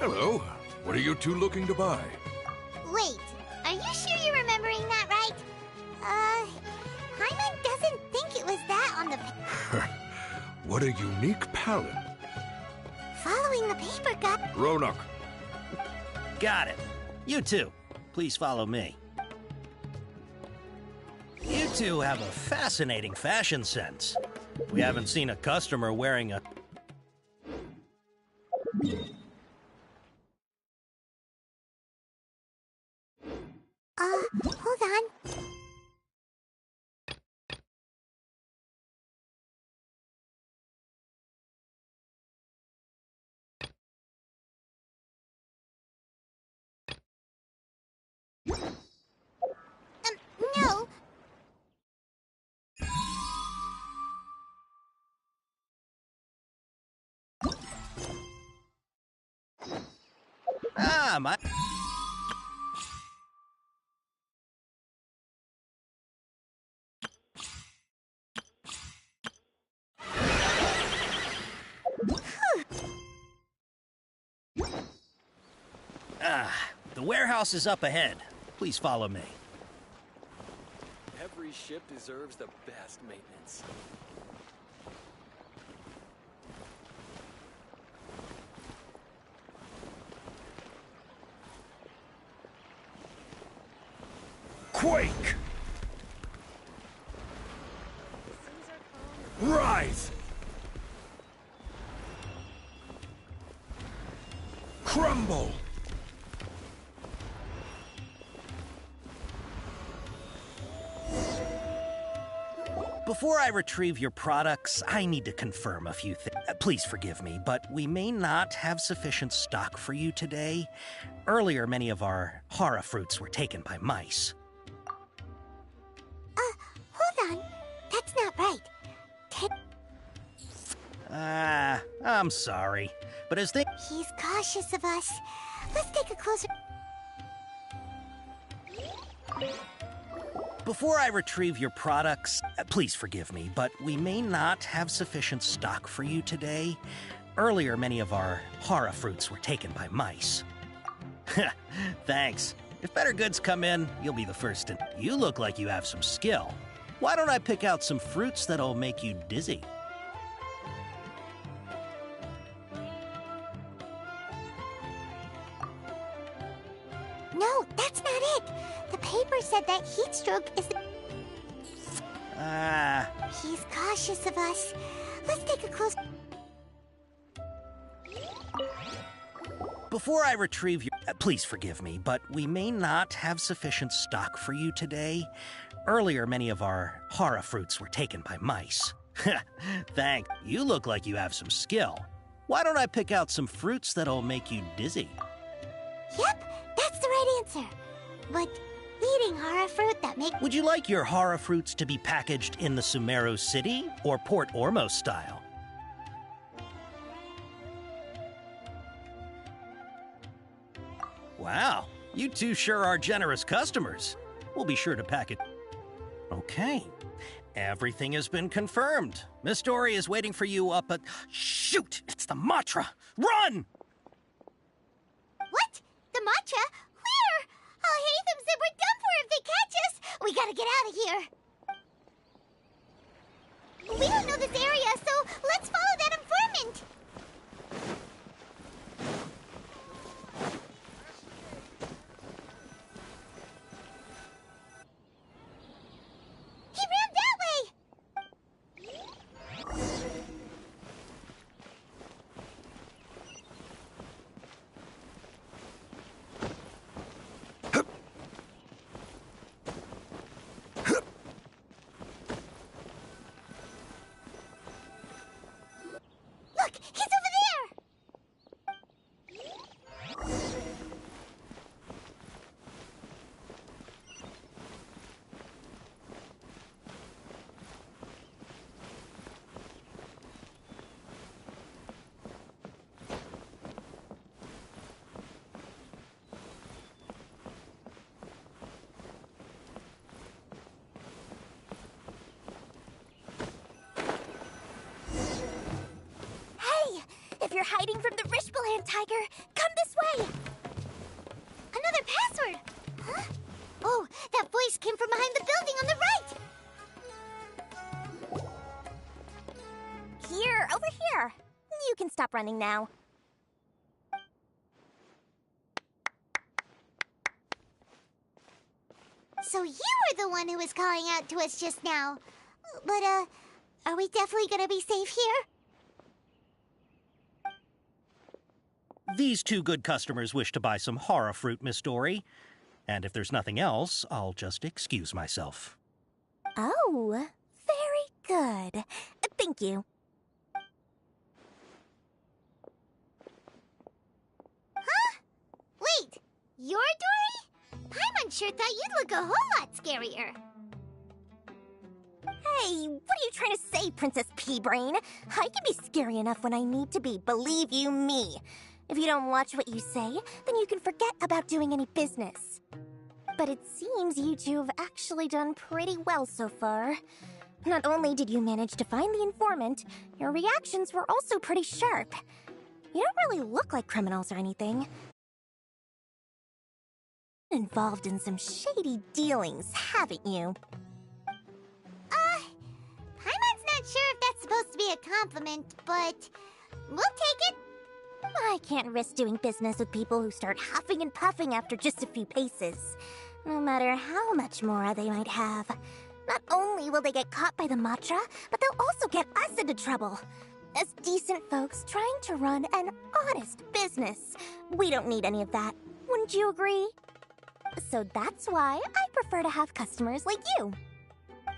Hello. What are you two looking to buy? Wait, are you sure you're remembering that right? Paimon doesn't think it was that on the... What a unique palette. Following the paper got... Ronak. Got it. You two, please follow me. You two have a fascinating fashion sense. We haven't seen a customer wearing a... hold on. No. Ah, my... The warehouse is up ahead. Please follow me. Every ship deserves the best maintenance. Quake! Rise! Crumble! Before I retrieve your products, I need to confirm a few things. Please forgive me, but we may not have sufficient stock for you today. Earlier, many of our hara fruits were taken by mice. Hold on. That's not right. I'm sorry, but as they... He's cautious of us. Let's take a closer... Before I retrieve your products, please forgive me, but we may not have sufficient stock for you today. Earlier, many of our hara fruits were taken by mice. Thanks. If better goods come in, you'll be the first to... You look like you have some skill. Why don't I pick out some fruits that'll make you dizzy? No, that's not it. The paper said that heat stroke is... He's cautious of us. Let's take a close... Before I retrieve your... Please forgive me, but we may not have sufficient stock for you today. Earlier, many of our hara fruits were taken by mice. Thanks. You look like you have some skill. Why don't I pick out some fruits that'll make you dizzy? Yep, that's the right answer. But eating hara fruit that make... Would you like your hara fruits to be packaged in the Sumeru City or Port Ormos style? Wow, you two sure are generous customers. We'll be sure to pack it. Okay, everything has been confirmed. Miss Dory is waiting for you up at... Shoot, it's the Matra! Run! What? The matcha? Where? I'll hate them said we're done for if they catch us. We gotta get out of here. We don't know this area, so let's follow that informant. He ran that way. Look, he's over there! Hey! If you're hiding from the Rishbaland tiger, come this way! came from behind the building on the right! Here, over here. You can stop running now. So you were the one who was calling out to us just now. But, are we definitely gonna be safe here? These two good customers wish to buy some horror fruit, Miss Dory. And if there's nothing else, I'll just excuse myself. Oh, very good. Thank you. Huh? Wait, you're Dory? Paimon sure thought you'd look a whole lot scarier. Hey, what are you trying to say, Princess Pea-Brain? I can be scary enough when I need to be, believe you me. If you don't watch what you say, then you can forget about doing any business. But it seems you two have actually done pretty well so far. Not only did you manage to find the informant, your reactions were also pretty sharp. You don't really look like criminals or anything. Involved in some shady dealings, haven't you? Paimon's not sure if that's supposed to be a compliment, but we'll take it. I can't risk doing business with people who start huffing and puffing after just a few paces. No matter how much more they might have. Not only will they get caught by the Matra, but they'll also get us into trouble. As decent folks trying to run an honest business. We don't need any of that. Wouldn't you agree? So that's why I prefer to have customers like you.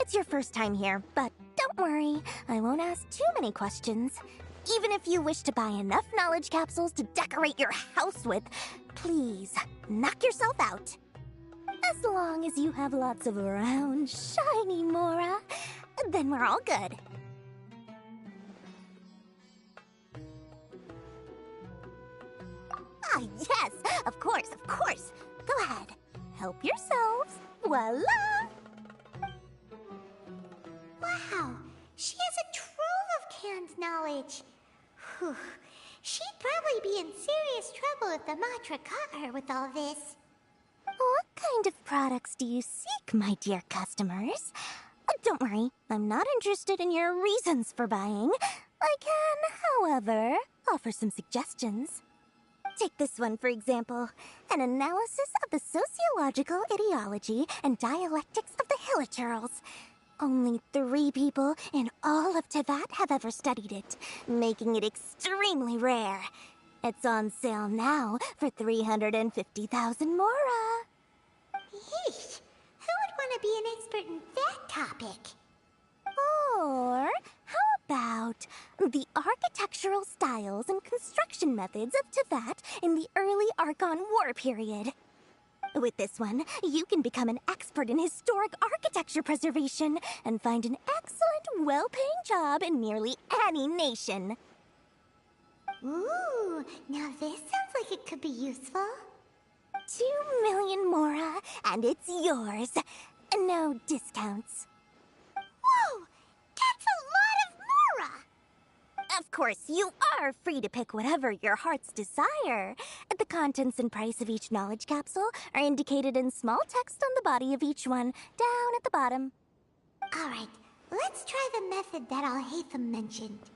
It's your first time here, but don't worry. I won't ask too many questions. Even if you wish to buy enough knowledge capsules to decorate your house with, please, knock yourself out. As long as you have lots of round, shiny Mora, then we're all good. Ah, yes, of course, of course. Go ahead, help yourselves. Voila! Wow, she has a trove of canned knowledge. Whew. She'd probably be in serious trouble if the Matra caught her with all this. What kind of products do you seek, my dear customers? Don't worry, I'm not interested in your reasons for buying. I can, however, offer some suggestions. Take this one, for example. An analysis of the sociological ideology and dialectics of the Hilichurls. Only 3 people in all of Teyvat have ever studied it, making it extremely rare. It's on sale now for 350,000 Mora. Yeesh, who would want to be an expert in that topic? Or how about the architectural styles and construction methods of Teyvat in the early Archon War period? With this one, you can become an expert in historic architecture preservation and find an excellent, well-paying job in nearly any nation. Ooh, now this sounds like it could be useful. 2 million Mora, and it's yours. No discounts. Whoa! That's a lot of Mora! Of course, you are free to pick whatever your heart's desire. The contents and price of each knowledge capsule are indicated in small text on the body of each one, down at the bottom. Alright, let's try the method that Al-Haytham mentioned.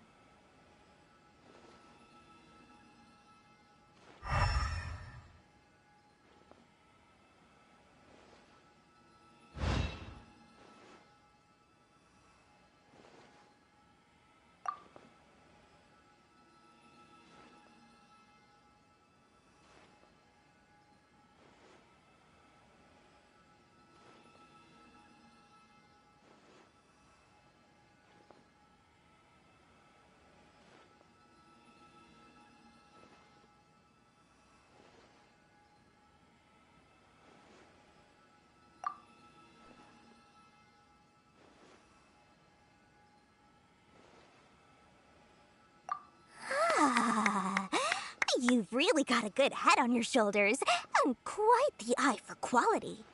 You've really got a good head on your shoulders, and quite the eye for quality.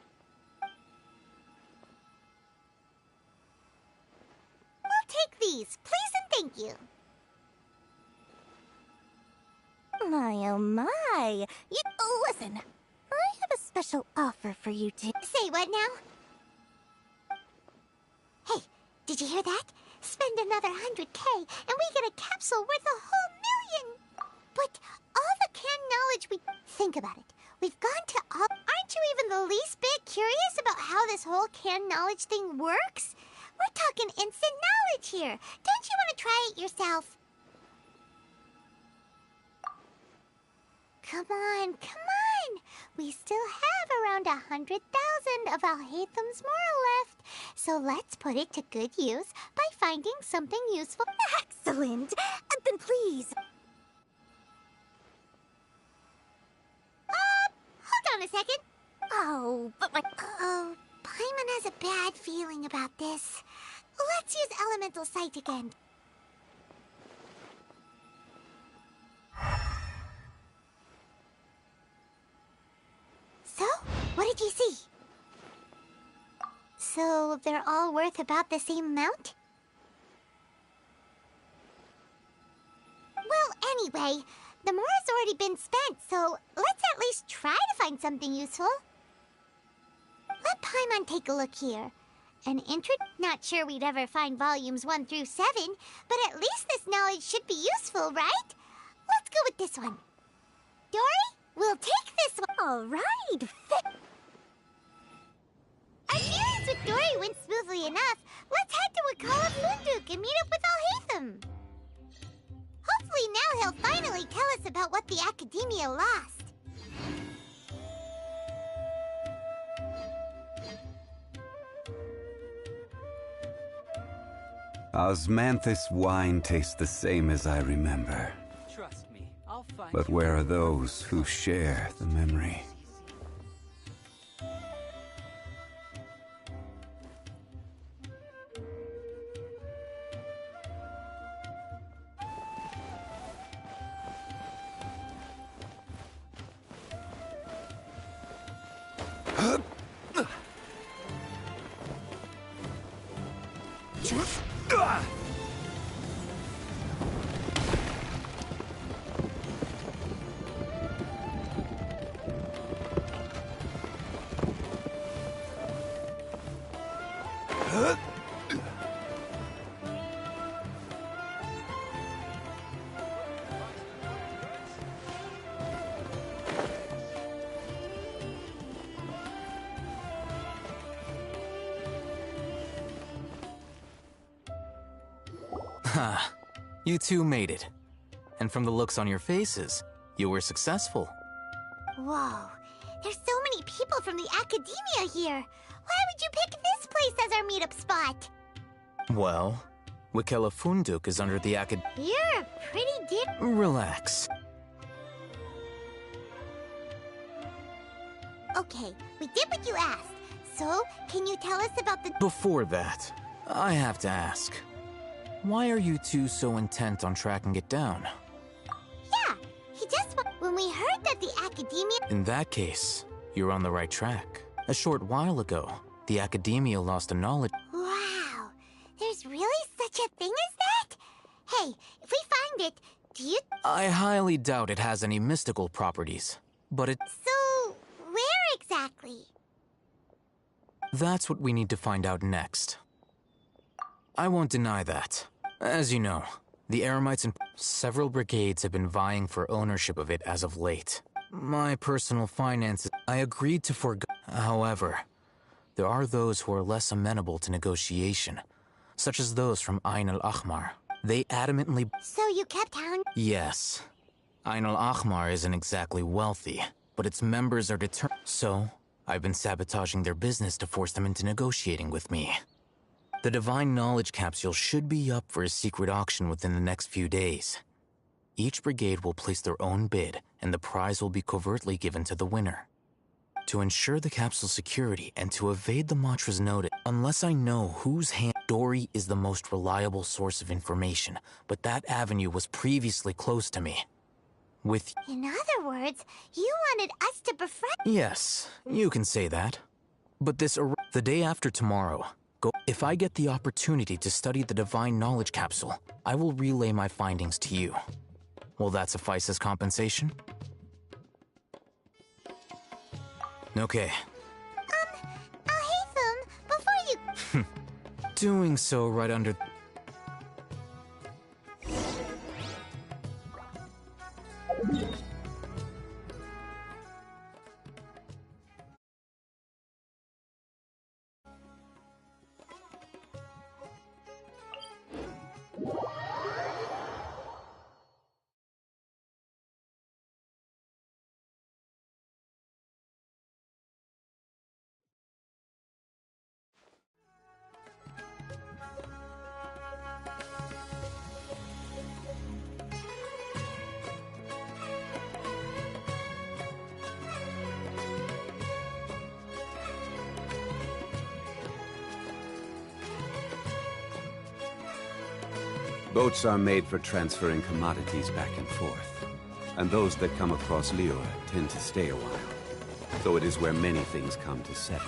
We'll take these, please and thank you. My, oh my. Listen, I have a special offer for you two. Say what now? Did you hear that? Spend another 100K and we get a capsule worth a whole million! But all the canned knowledge we... Think about it. We've gone to all... Aren't you even the least bit curious about how this whole canned knowledge thing works? We're talking instant knowledge here. Don't you want to try it yourself? Come on, come on! We still have around 100,000 of Alhaitham's moral left, so let's put it to good use by finding something useful. Excellent! Then please... Hold on a second. Oh, but my... Oh, Paimon has a bad feeling about this. Let's use Elemental Sight again. So, what did you see? So, they're all worth about the same amount? Well, anyway, the more's already been spent, so let's at least try to find something useful. Let Paimon take a look here. Not sure we'd ever find volumes 1 through 7, but at least this knowledge should be useful, right? Let's go with this one. Dory, we'll take this one. All right. Our dealings with Dory went smoothly enough. Let's head to Wakala Funduk and meet up with Alhaitham. Hopefully now he'll finally tell us about what the Academia lost. Osmanthus wine tastes the same as I remember. Trust me, I'll find But where are those who share the memory? Ha, you two made it. And from the looks on your faces, you were successful. Whoa, there's so many people from the Academia here. Why would you pick this place as our meetup spot? Well, Wakela Funduk is under the You're a pretty Relax. Okay, we did what you asked. So, can you tell us about the... Before that, I have to ask. Why are you two so intent on tracking it down? Yeah, he just... When we heard that the Academia... In that case, you're on the right track. A short while ago, the Academia lost a knowledge... Wow, there's really such a thing as that? Hey, if we find it, do you... I highly doubt it has any mystical properties, but it... So, where exactly? That's what we need to find out next. I won't deny that. As you know, the Eremites and several brigades have been vying for ownership of it as of late. My personal finances, I agreed to forgo. However, there are those who are less amenable to negotiation, such as those from Ain al-Ahmar. They adamantly... So you kept hound... Yes. Ain al-Ahmar isn't exactly wealthy, but its members are determined. So, I've been sabotaging their business to force them into negotiating with me. The Divine Knowledge Capsule should be up for a secret auction within the next few days. Each brigade will place their own bid, and the prize will be covertly given to the winner. To ensure the capsule's security and to evade the Matra's notice, unless I know whose hand... Dory is the most reliable source of information, but that avenue was previously closed to me. With... In other words, you wanted us to befriend... Yes, you can say that. But the day after tomorrow... If I get the opportunity to study the Divine Knowledge Capsule, I will relay my findings to you. Will that suffice as compensation? Okay. Alhaitham, before you... Doing so right under... Boats are made for transferring commodities back and forth, and those that come across Liyue tend to stay a while, though it is where many things come to settle.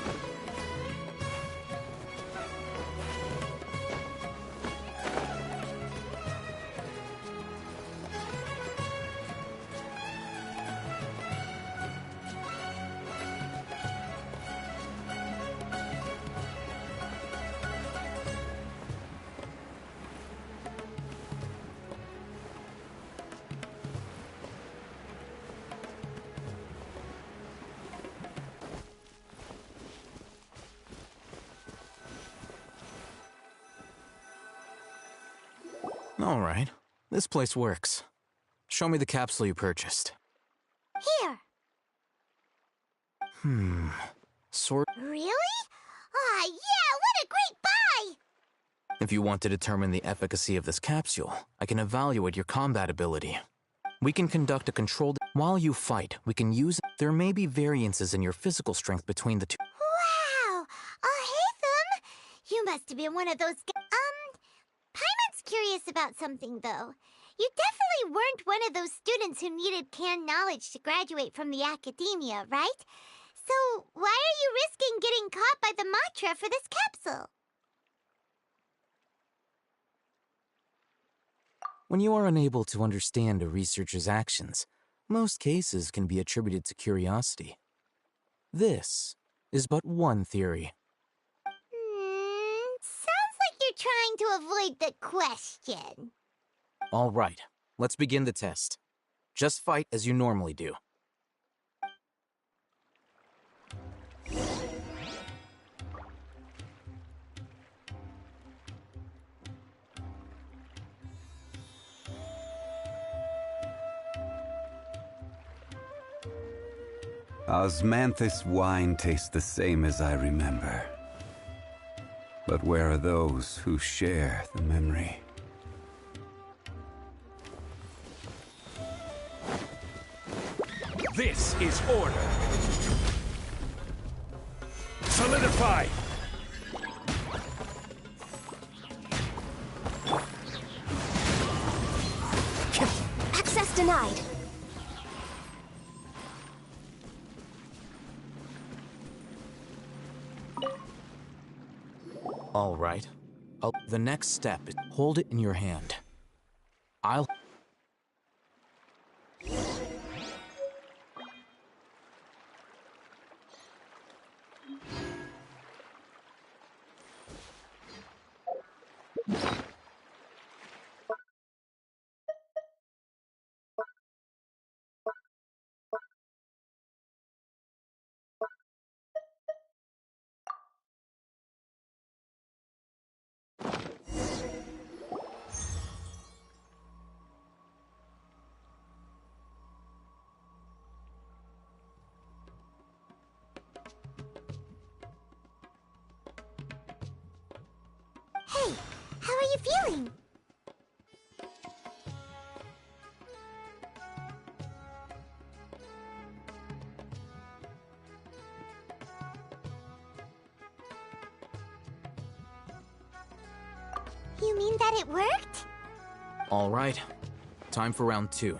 All right. This place works. Show me the capsule you purchased. Here. Sort... Really? Aw, yeah, what a great buy! If you want to determine the efficacy of this capsule, I can evaluate your combat ability. We can conduct a controlled... While you fight, we can use... There may be variances in your physical strength between the two. Wow! Hey, you must have been one of those Paimon's curious about something, though. You definitely weren't one of those students who needed canned knowledge to graduate from the academia, right? So, why are you risking getting caught by the Matra for this capsule? When you are unable to understand a researcher's actions, most cases can be attributed to curiosity. This is but one theory. Sounds like you're trying to avoid the question. All right, let's begin the test. Just fight as you normally do. Osmanthus wine tastes the same as I remember. But where are those who share the memory? This is order. Solidify! Access denied. All right. The next step is hold it in your hand. I'll... Hey, how are you feeling? You mean that it worked? All right. Time for round 2.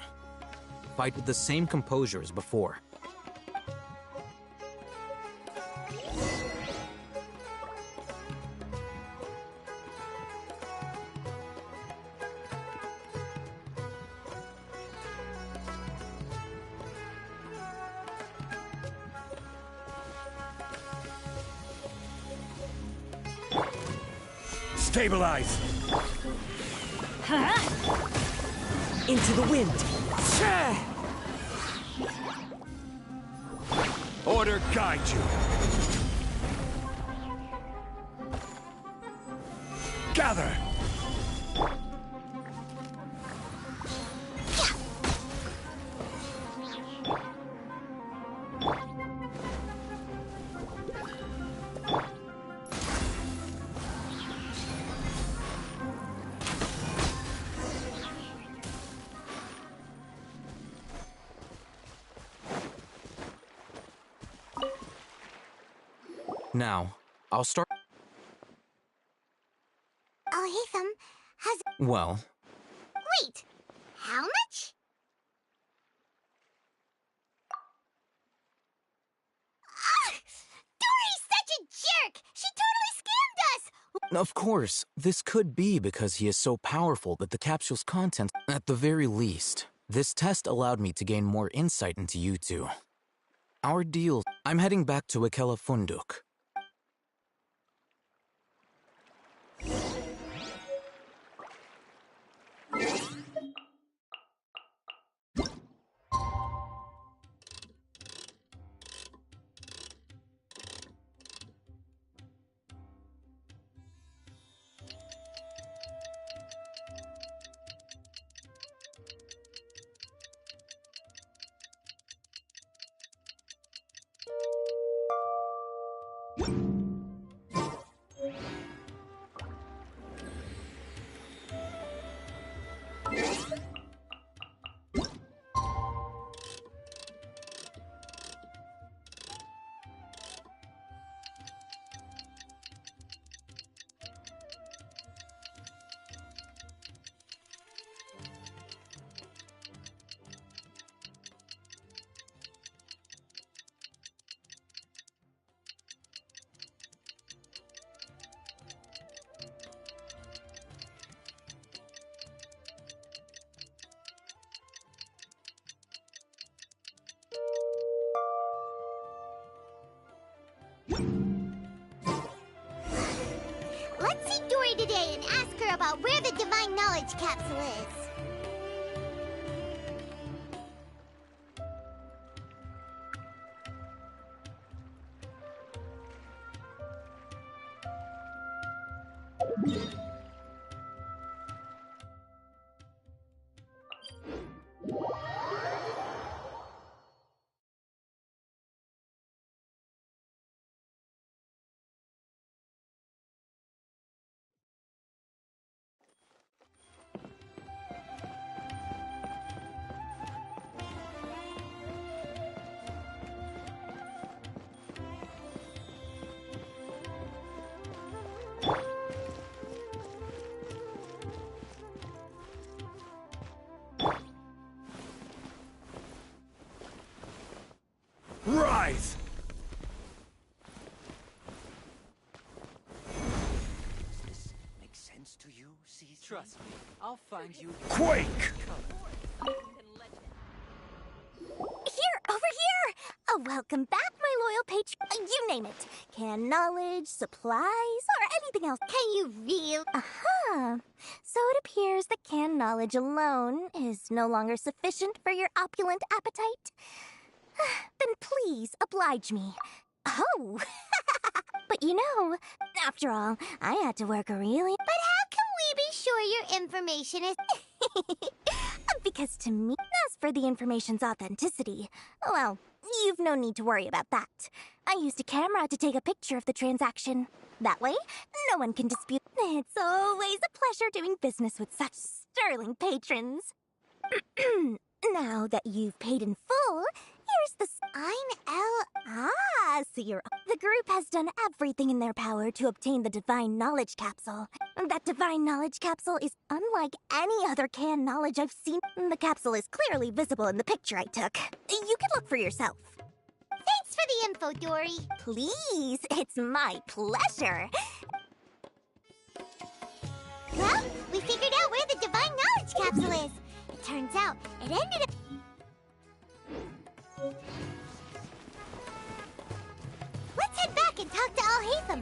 Fight with the same composure as before. Stabilize! Into the wind! Order guide you! Gather! Now, I'll start. Oh, Hatham has. Well, Wait! How much? Ah! Dory's such a jerk! She totally scammed us! of course, this could be because he is so powerful that the capsule's contents. At the very least, this test allowed me to gain more insight into you two. Our deal. I'm heading back to Ikela Funduk. Let's see Dory today and ask her about where the Divine Knowledge Capsule is. Rise! Make sense to you, Caesar? Trust me, I'll find you. Quake! Here, over here! Oh, welcome back, my loyal patron. You name it. Can knowledge, supplies, or anything else. Can you really? Uh-huh. So it appears that canned knowledge alone is no longer sufficient for your opulent appetite. Then please oblige me. Oh! But you know, after all, I had to work really... But how can we be sure your information is... Because to me, as for the information's authenticity, well, you've no need to worry about that. I used a camera to take a picture of the transaction. That way, no one can dispute. It's always a pleasure doing business with such sterling patrons. Now that you've paid in full, here's the... So you're... The group has done everything in their power to obtain the Divine Knowledge Capsule. That Divine Knowledge Capsule is unlike any other canned knowledge I've seen. The capsule is clearly visible in the picture I took. You can look for yourself. Thanks for the info, Dory. Please, it's my pleasure. Well, we figured out where the Divine Knowledge Capsule is. It turns out it ended up... Let's head back and talk to Al Hatham.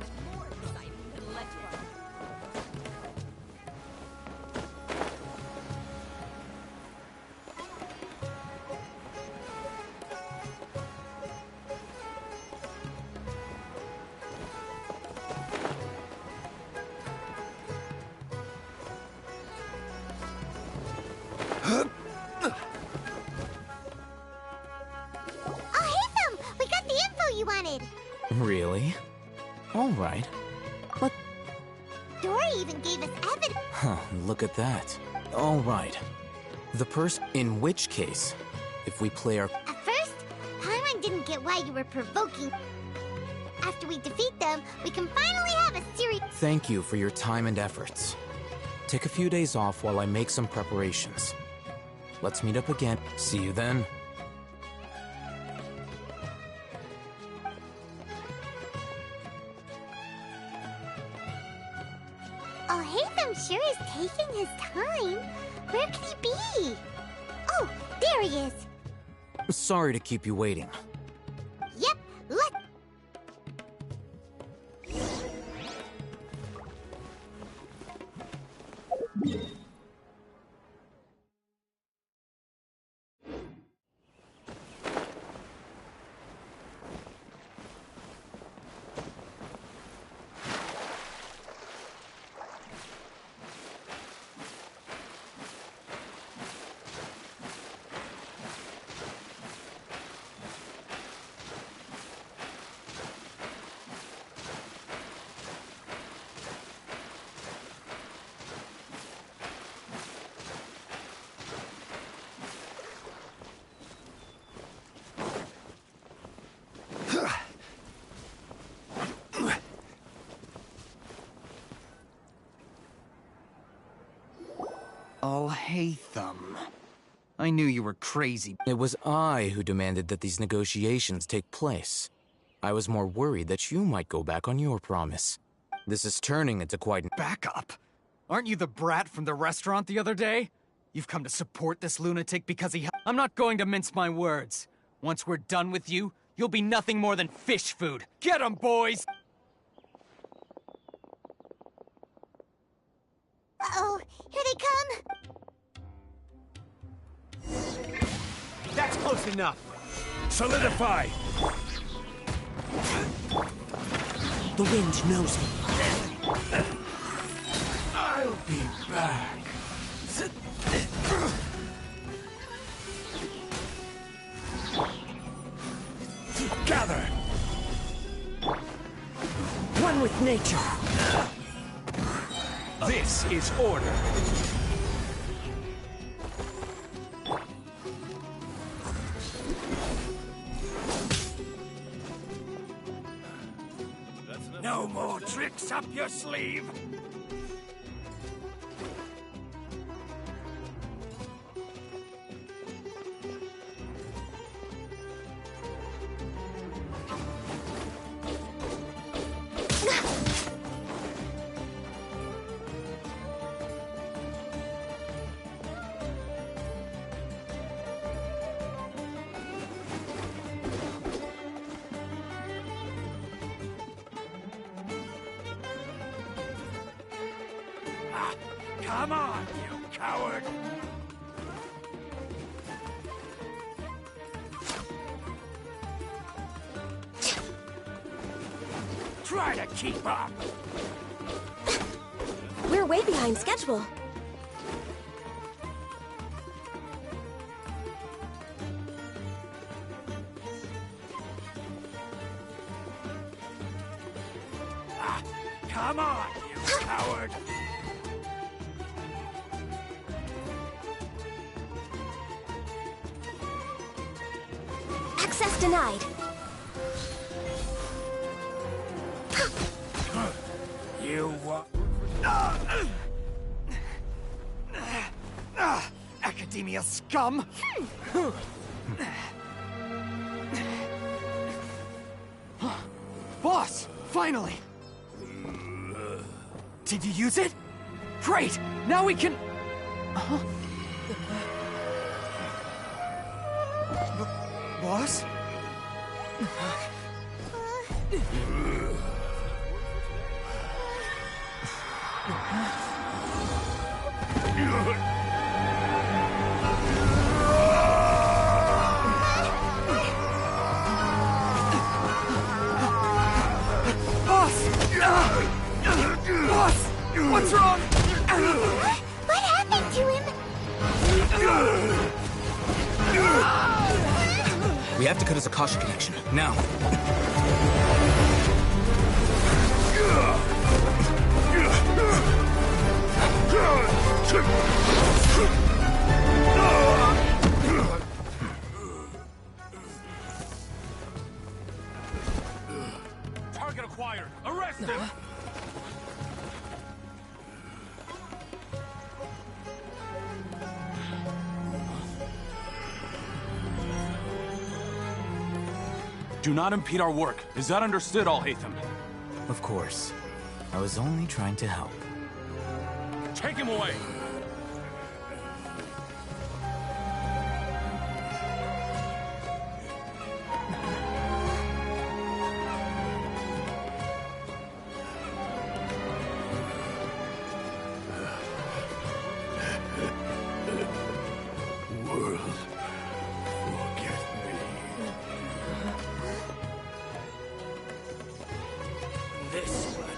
right. Dory even gave us evidence. Huh, look at that. All right. The person... In which case, if we play our... At first, Paimon didn't get why you were provoking. After we defeat them, we can finally have a serious... Thank you for your time and efforts. Take a few days off while I make some preparations. Let's meet up again. See you then. Oh, Hatham sure is taking his time. Where could he be? Oh, there he is. Sorry to keep you waiting. Yep, let... Hatham. I knew you were crazy. It was I who demanded that these negotiations take place. I was more worried that you might go back on your promise. This is turning into quite... Back up! Aren't you the brat from the restaurant the other day? You've come to support this lunatic because he... I'm not going to mince my words. Once we're done with you, you'll be nothing more than fish food. Get 'em, boys! Uh-oh, here they come! That's close enough. Solidify! The wind knows me. I'll be back. Gather! One with nature. This is order. No more tricks up your sleeve. Come on, you coward! Try to keep up! We're way behind schedule. Come on, you coward! Access denied. You Academia scum! Boss! Finally! Did you use it? Great! Now we can... Boss? Boss! What's wrong? What happened to him? We have to cut his Akasha connection, now. Do not impede our work. Is that understood, Al-Haytham? Of course. I was only trying to help. Take him away! World, forget me. This one.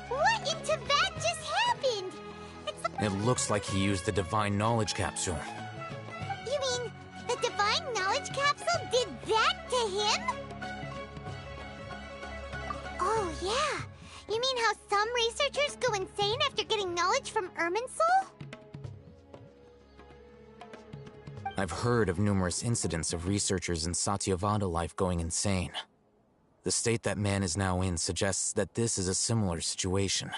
What in Tibet just happened? It looks like he used the Divine Knowledge Capsule. You mean the Divine Knowledge Capsule did that to him? Oh, yeah. You mean how some researchers go insane after getting knowledge from Irminsul? I've heard of numerous incidents of researchers in Satyavada life going insane. The state that man is now in suggests that this is a similar situation.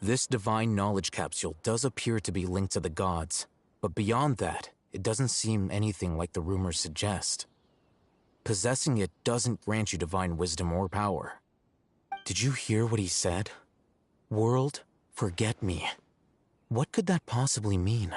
This Divine Knowledge Capsule does appear to be linked to the gods, but beyond that, it doesn't seem anything like the rumors suggest. Possessing it doesn't grant you divine wisdom or power. Did you hear what he said? World, forget me. What could that possibly mean?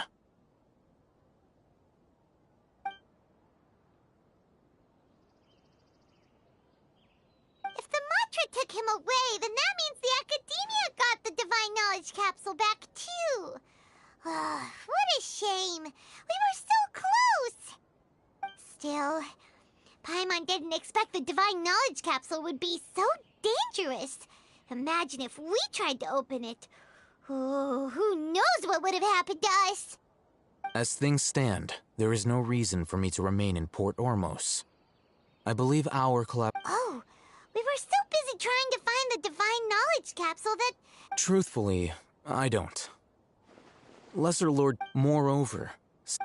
If the mantra took him away, then that means the Academia got the Divine Knowledge Capsule back, too. What a shame. We were so close. Still, Paimon didn't expect the Divine Knowledge Capsule would be so dangerous. Imagine if we tried to open it. Oh, who knows what would have happened to us? As things stand, there is no reason for me to remain in Port Ormos. I believe our Oh, we were so busy trying to find the Divine Knowledge Capsule that... Truthfully, I don't. Lesser Lord, moreover...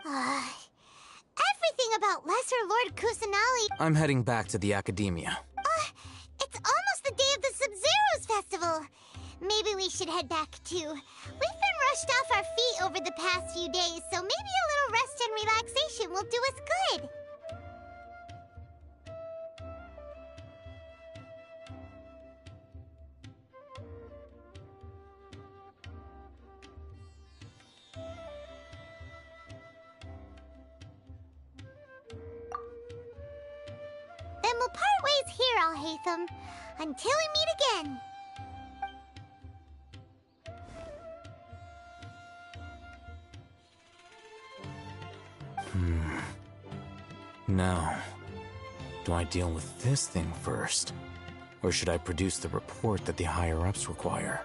everything about Lesser Lord Kusanali... I'm heading back to the Academia. It's almost the day of the Sub-Zero's festival. Maybe we should head back, too. We've been rushed off our feet over the past few days, so maybe a little rest and relaxation will do us good. Then we'll part ways here, Al-Haytham, until we meet again. Now, do I deal with this thing first? Or should I produce the report that the higher-ups require?